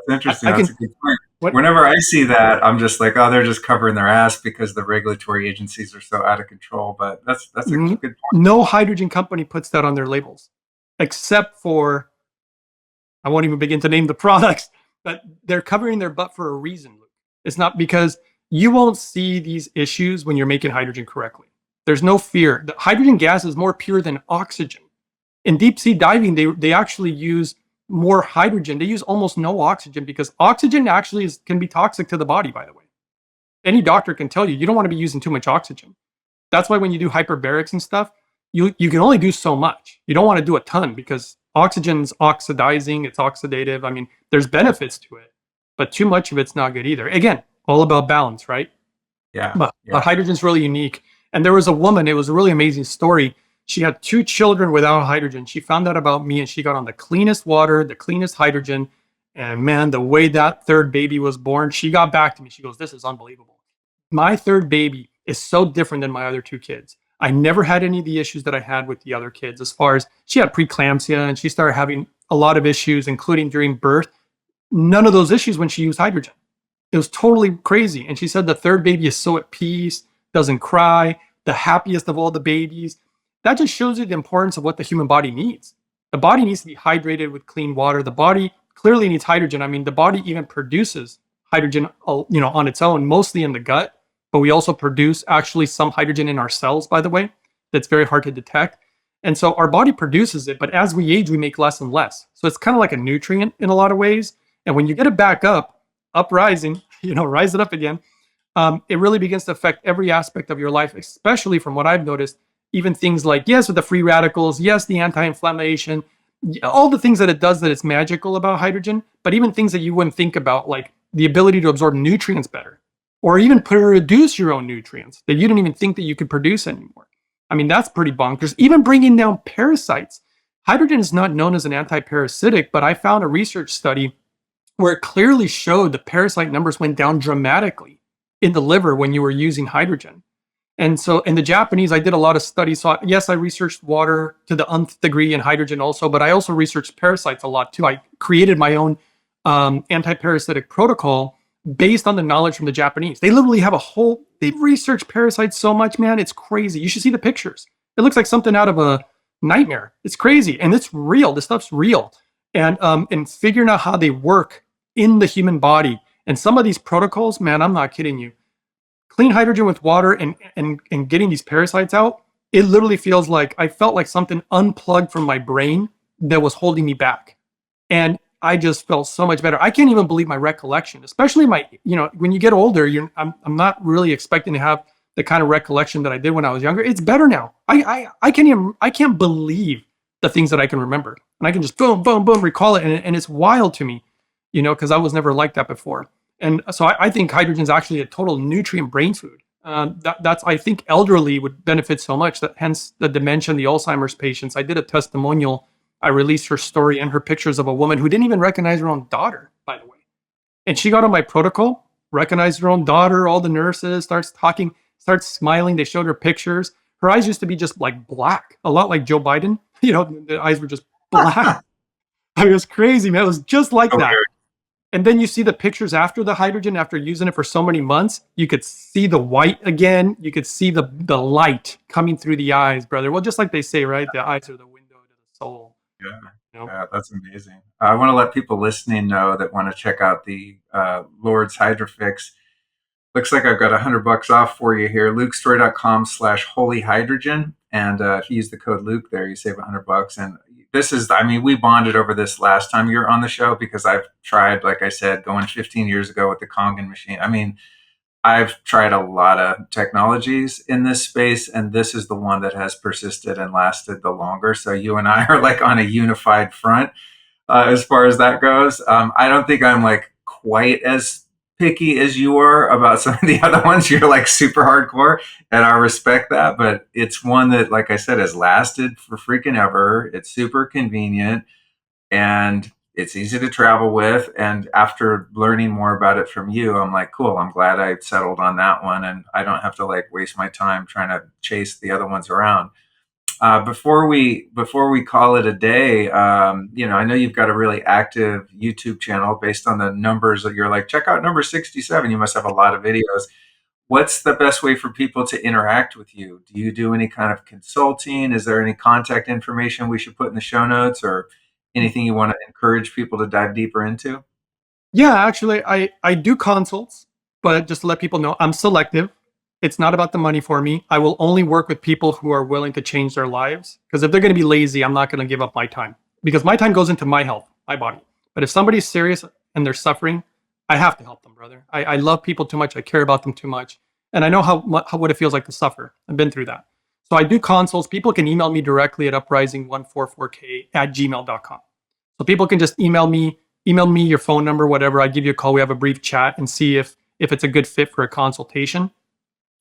That's interesting. That's a good point. Whenever I see that, I'm just like, oh, they're just covering their ass because the regulatory agencies are so out of control. But that's a good point. No hydrogen company puts that on their labels, except for, I won't even begin to name the products, but they're covering their butt for a reason. It's not because you won't see these issues when you're making hydrogen correctly. There's no fear. The hydrogen gas is more pure than oxygen. In deep sea diving, they actually use more hydrogen. They use almost no oxygen, because oxygen actually can be toxic to the body, by the way. Any doctor can tell you don't want to be using too much oxygen. That's why when you do hyperbarics and stuff, you can only do so much. You don't want to do a ton, because oxygen's oxidizing, it's oxidative. I mean, there's benefits to it, but too much of it's not good either. Again, all about balance, right? Yeah. But hydrogen's really unique. And there was a woman, it was a really amazing story. She had 2 children without hydrogen. She found out about me and she got on the cleanest water, the cleanest hydrogen. And man, the way that 3rd baby was born, she got back to me. She goes, this is unbelievable. My 3rd baby is so different than my other 2 kids. I never had any of the issues that I had with the other kids, as far as she had preeclampsia and she started having a lot of issues, including during birth. None of those issues when she used hydrogen. It was totally crazy. And she said the 3rd baby is so at peace, doesn't cry, the happiest of all the babies. That just shows you the importance of what the human body needs. The body needs to be hydrated with clean water. The body clearly needs hydrogen. I mean, the body even produces hydrogen, on its own, mostly in the gut. but we also produce actually some hydrogen in our cells, by the way, that's very hard to detect. And so our body produces it, but as we age, we make less and less. So it's kind of like a nutrient in a lot of ways. And when you get it back up, uprising, rise it up again, it really begins to affect every aspect of your life, especially from what I've noticed, even things like, yes, with the free radicals, yes, the anti-inflammation, all the things that it does that it's magical about hydrogen, but even things that you wouldn't think about, like the ability to absorb nutrients better, or even produce your own nutrients that you didn't even think that you could produce anymore. I mean, that's pretty bonkers. Even bringing down parasites. Hydrogen is not known as an anti-parasitic, but I found a research study where it clearly showed the parasite numbers went down dramatically in the liver when you were using hydrogen. And so in the Japanese, I did a lot of studies. So yes, I researched water to the nth degree and hydrogen also, but I also researched parasites a lot too. I created my own anti-parasitic protocol based on the knowledge from the Japanese. They literally have they research parasites so much, man. It's crazy. You should see the pictures. It looks like something out of a nightmare. It's crazy. And it's real. This stuff's real. And figuring out how they work in the human body. And some of these protocols, man, I'm not kidding you. Clean hydrogen with water and getting these parasites out, it literally feels like I felt like something unplugged from my brain that was holding me back. And I just felt so much better. I can't even believe my recollection, especially when you get older, I'm not really expecting to have the kind of recollection that I did when I was younger. It's better now. I can't believe the things that I can remember. And I can just boom, boom, boom, recall it. And it's wild to me, because I was never like that before. And so I think hydrogen is actually a total nutrient brain food. That's I think elderly would benefit so much. That hence the dementia and the Alzheimer's patients. I did a testimonial. I released her story and her pictures of a woman who didn't even recognize her own daughter, by the way. And she got on my protocol, recognized her own daughter. All the nurses starts talking, starts smiling. They showed her pictures. Her eyes used to be just like black, a lot like Joe Biden. The eyes were just black. I mean, it was crazy, man. It was just like that. Weird. And then you see the pictures after the hydrogen, after using it for so many months, you could see the white again. You could see the light coming through the eyes, brother. Well, just like they say, right? The eyes are the window to the soul. Yeah. You know? Yeah, that's amazing. I want to let people listening know that want to check out the Lord's Hydrofix. Looks like I've got $100 off for you here. LukeStorey.com/holyhydrogen. And if you use the code Luke there, you save $100. And this is, we bonded over this last time you were on the show because I've tried, like I said, going 15 years ago with the Kangen machine. I've tried a lot of technologies in this space, and this is the one that has persisted and lasted the longer. So you and I are like on a unified front as far as that goes. I don't think I'm like quite as picky as you are about some of the other ones. You're like super hardcore, and I respect that. But it's one that, like I said, has lasted for freaking ever. It's super convenient, and it's easy to travel with. And after learning more about it from you, I'm like, cool, I'm glad I settled on that one. And I don't have to like waste my time trying to chase the other ones around. Before we call it a day, I know you've got a really active YouTube channel based on the numbers that you're like, check out number 67. You must have a lot of videos. What's the best way for people to interact with you? Do you do any kind of consulting? Is there any contact information we should put in the show notes, or anything you want to encourage people to dive deeper into? Yeah, actually, I do consults, but just to let people know, I'm selective. It's not about the money for me. I will only work with people who are willing to change their lives. Because if they're going to be lazy, I'm not going to give up my time. Because my time goes into my health, my body. But if somebody's serious and they're suffering, I have to help them, brother. I love people too much. I care about them too much. And I know what it feels like to suffer. I've been through that. So I do consults. People can email me directly at uprising144k@gmail.com. So people can just email me your phone number, whatever. I give you a call. We have a brief chat and see if it's a good fit for a consultation.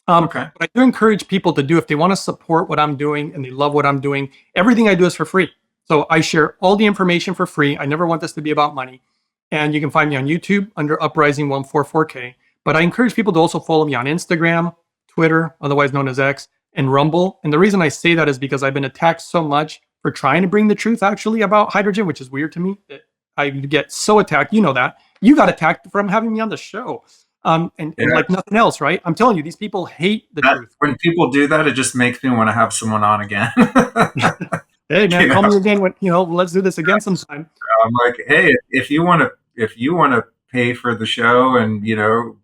Okay. But I do encourage people to do, if they want to support what I'm doing and they love what I'm doing, everything I do is for free. So I share all the information for free. I never want this to be about money. And you can find me on YouTube under Uprising144K. But I encourage people to also follow me on Instagram, Twitter, otherwise known as X, and Rumble. And the reason I say that is because I've been attacked so much for trying to bring the truth actually about hydrogen, which is weird to me. I get so attacked. You know that. You got attacked from having me on the show. And like nothing else, right? I'm telling you, these people hate the truth. When people do that, it just makes me want to have someone on again. Hey man, call me again when let's do this again sometime. I'm like, hey, if you want to pay for the show and,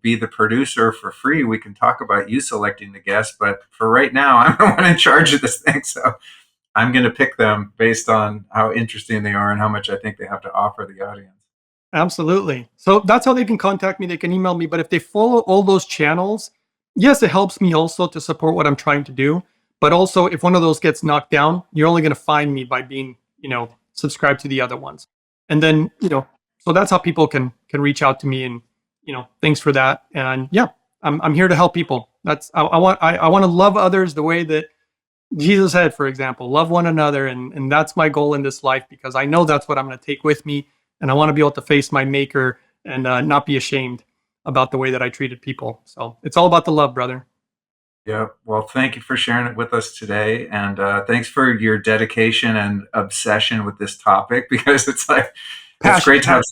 be the producer for free, we can talk about you selecting the guests. But for right now, I'm the one in charge of this thing. So I'm going to pick them based on how interesting they are and how much I think they have to offer the audience. Absolutely. So that's how they can contact me. They can email me. But if they follow all those channels, yes, it helps me also to support what I'm trying to do. But also, if one of those gets knocked down, you're only going to find me by being, subscribed to the other ones. And then, so that's how people can reach out to me, and, thanks for that. And yeah, I'm here to help people. I want to love others the way that Jesus said, for example, love one another. And that's my goal in this life, because I know that's what I'm going to take with me. And I want to be able to face my maker and not be ashamed about the way that I treated people. So it's all about the love, brother. Yeah. Well, thank you for sharing it with us today. And thanks for your dedication and obsession with this topic, because it's great to have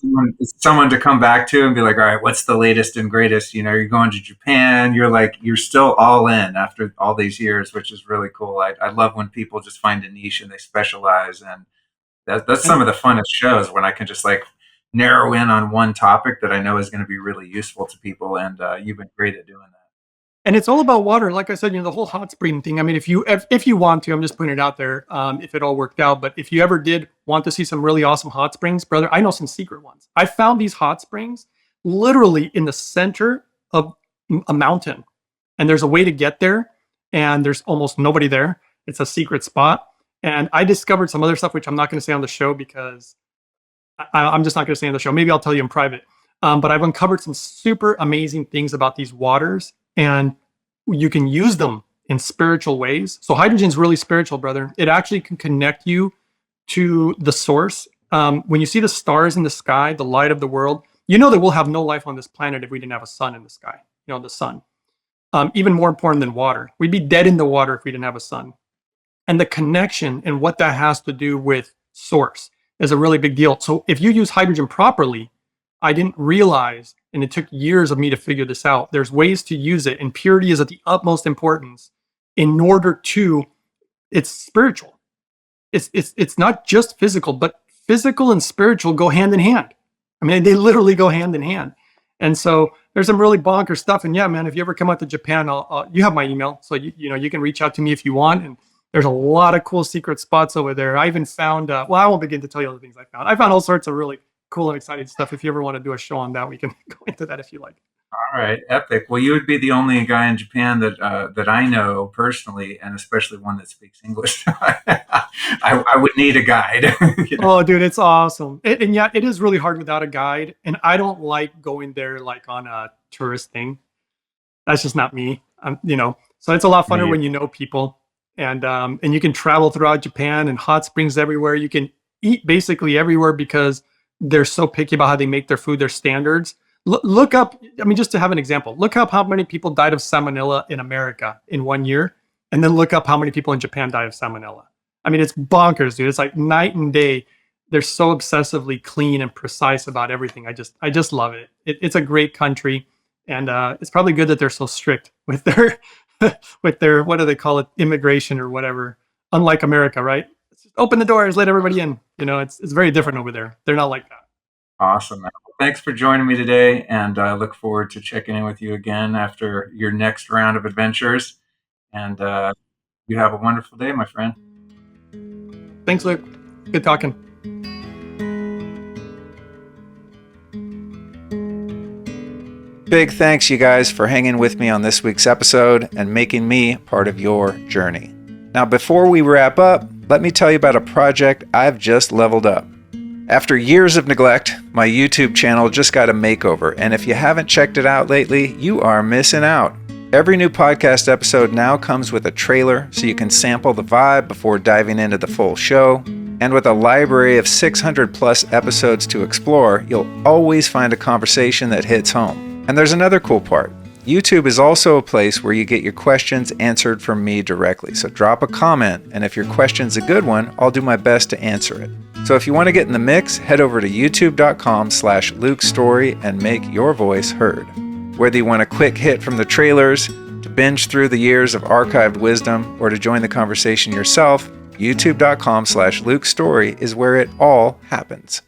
someone to come back to and be like, all right, what's the latest and greatest? You're going to Japan. You're still all in after all these years, which is really cool. I love when people just find a niche and they specialize. And that's some of the funnest shows, when I can just narrow in on one topic that I know is going to be really useful to people. And you've been great at doing that. And it's all about water. Like I said, the whole hot spring thing. I mean, if you want to, I'm just putting it out there, if it all worked out. But if you ever did want to see some really awesome hot springs, brother, I know some secret ones. I found these hot springs literally in the center of a mountain. And there's a way to get there, and there's almost nobody there. It's a secret spot. And I discovered some other stuff, which I'm not going to say on the show, because I'm just not going to say on the show. Maybe I'll tell you in private. But I've uncovered some super amazing things about these waters, and you can use them in spiritual ways. So hydrogen is really spiritual, brother. It actually can connect you to the source. When you see the stars in the sky, the light of the world, that we'll have no life on this planet if we didn't have a sun in the sky, the sun. Even more important than water. We'd be dead in the water if we didn't have a sun. And the connection and what that has to do with source is a really big deal. So if you use hydrogen properly, I didn't realize, and it took years of me to figure this out, there's ways to use it. And purity is of the utmost importance in order to, it's spiritual. It's not just physical, but physical and spiritual go hand in hand. I mean, they literally go hand in hand. And so there's some really bonkers stuff. And yeah, man, if you ever come out to Japan, you have my email. So, you can reach out to me if you want. And there's a lot of cool secret spots over there. I even found, I won't begin to tell you all the things I found. I found all sorts of really cool and exciting stuff. If you ever want to do a show on that, we can go into that if you like. All right, epic. Well, you would be the only guy in Japan that I know personally, and especially one that speaks English. I would need a guide. Oh, dude, it's awesome. And yeah, it is really hard without a guide. And I don't like going there on a tourist thing. That's just not me. So it's a lot funner when you know people, and you can travel throughout Japan, and hot springs everywhere. You can eat basically everywhere because they're so picky about how they make their food, their standards. Look up, just to have an example, look up how many people died of salmonella in America in 1 year, and then look up how many people in Japan died of salmonella. It's bonkers, dude. It's like night and day. They're so obsessively clean and precise about everything. I just love it. It's a great country, and it's probably good that they're so strict with their, what do they call it, immigration or whatever. Unlike America, right? Just open the doors, let everybody in. It's very different over there. They're not like that. Awesome, man. Thanks for joining me today, and I look forward to checking in with you again after your next round of adventures. And you have a wonderful day, my friend. Thanks, Luke. Good talking. Big thanks, you guys, for hanging with me on this week's episode and making me part of your journey. Now, before we wrap up, let me tell you about a project I've just leveled up. After years of neglect, my YouTube channel just got a makeover, and if you haven't checked it out lately, you are missing out. Every new podcast episode now comes with a trailer so you can sample the vibe before diving into the full show. And with a library of 600 plus episodes to explore, you'll always find a conversation that hits home. And there's another cool part. YouTube is also a place where you get your questions answered from me directly. So drop a comment, and if your question's a good one, I'll do my best to answer it. So if you want to get in the mix, head over to youtube.com/Luke Storey and make your voice heard. Whether you want a quick hit from the trailers, to binge through the years of archived wisdom, or to join the conversation yourself, youtube.com/Luke Storey is where it all happens.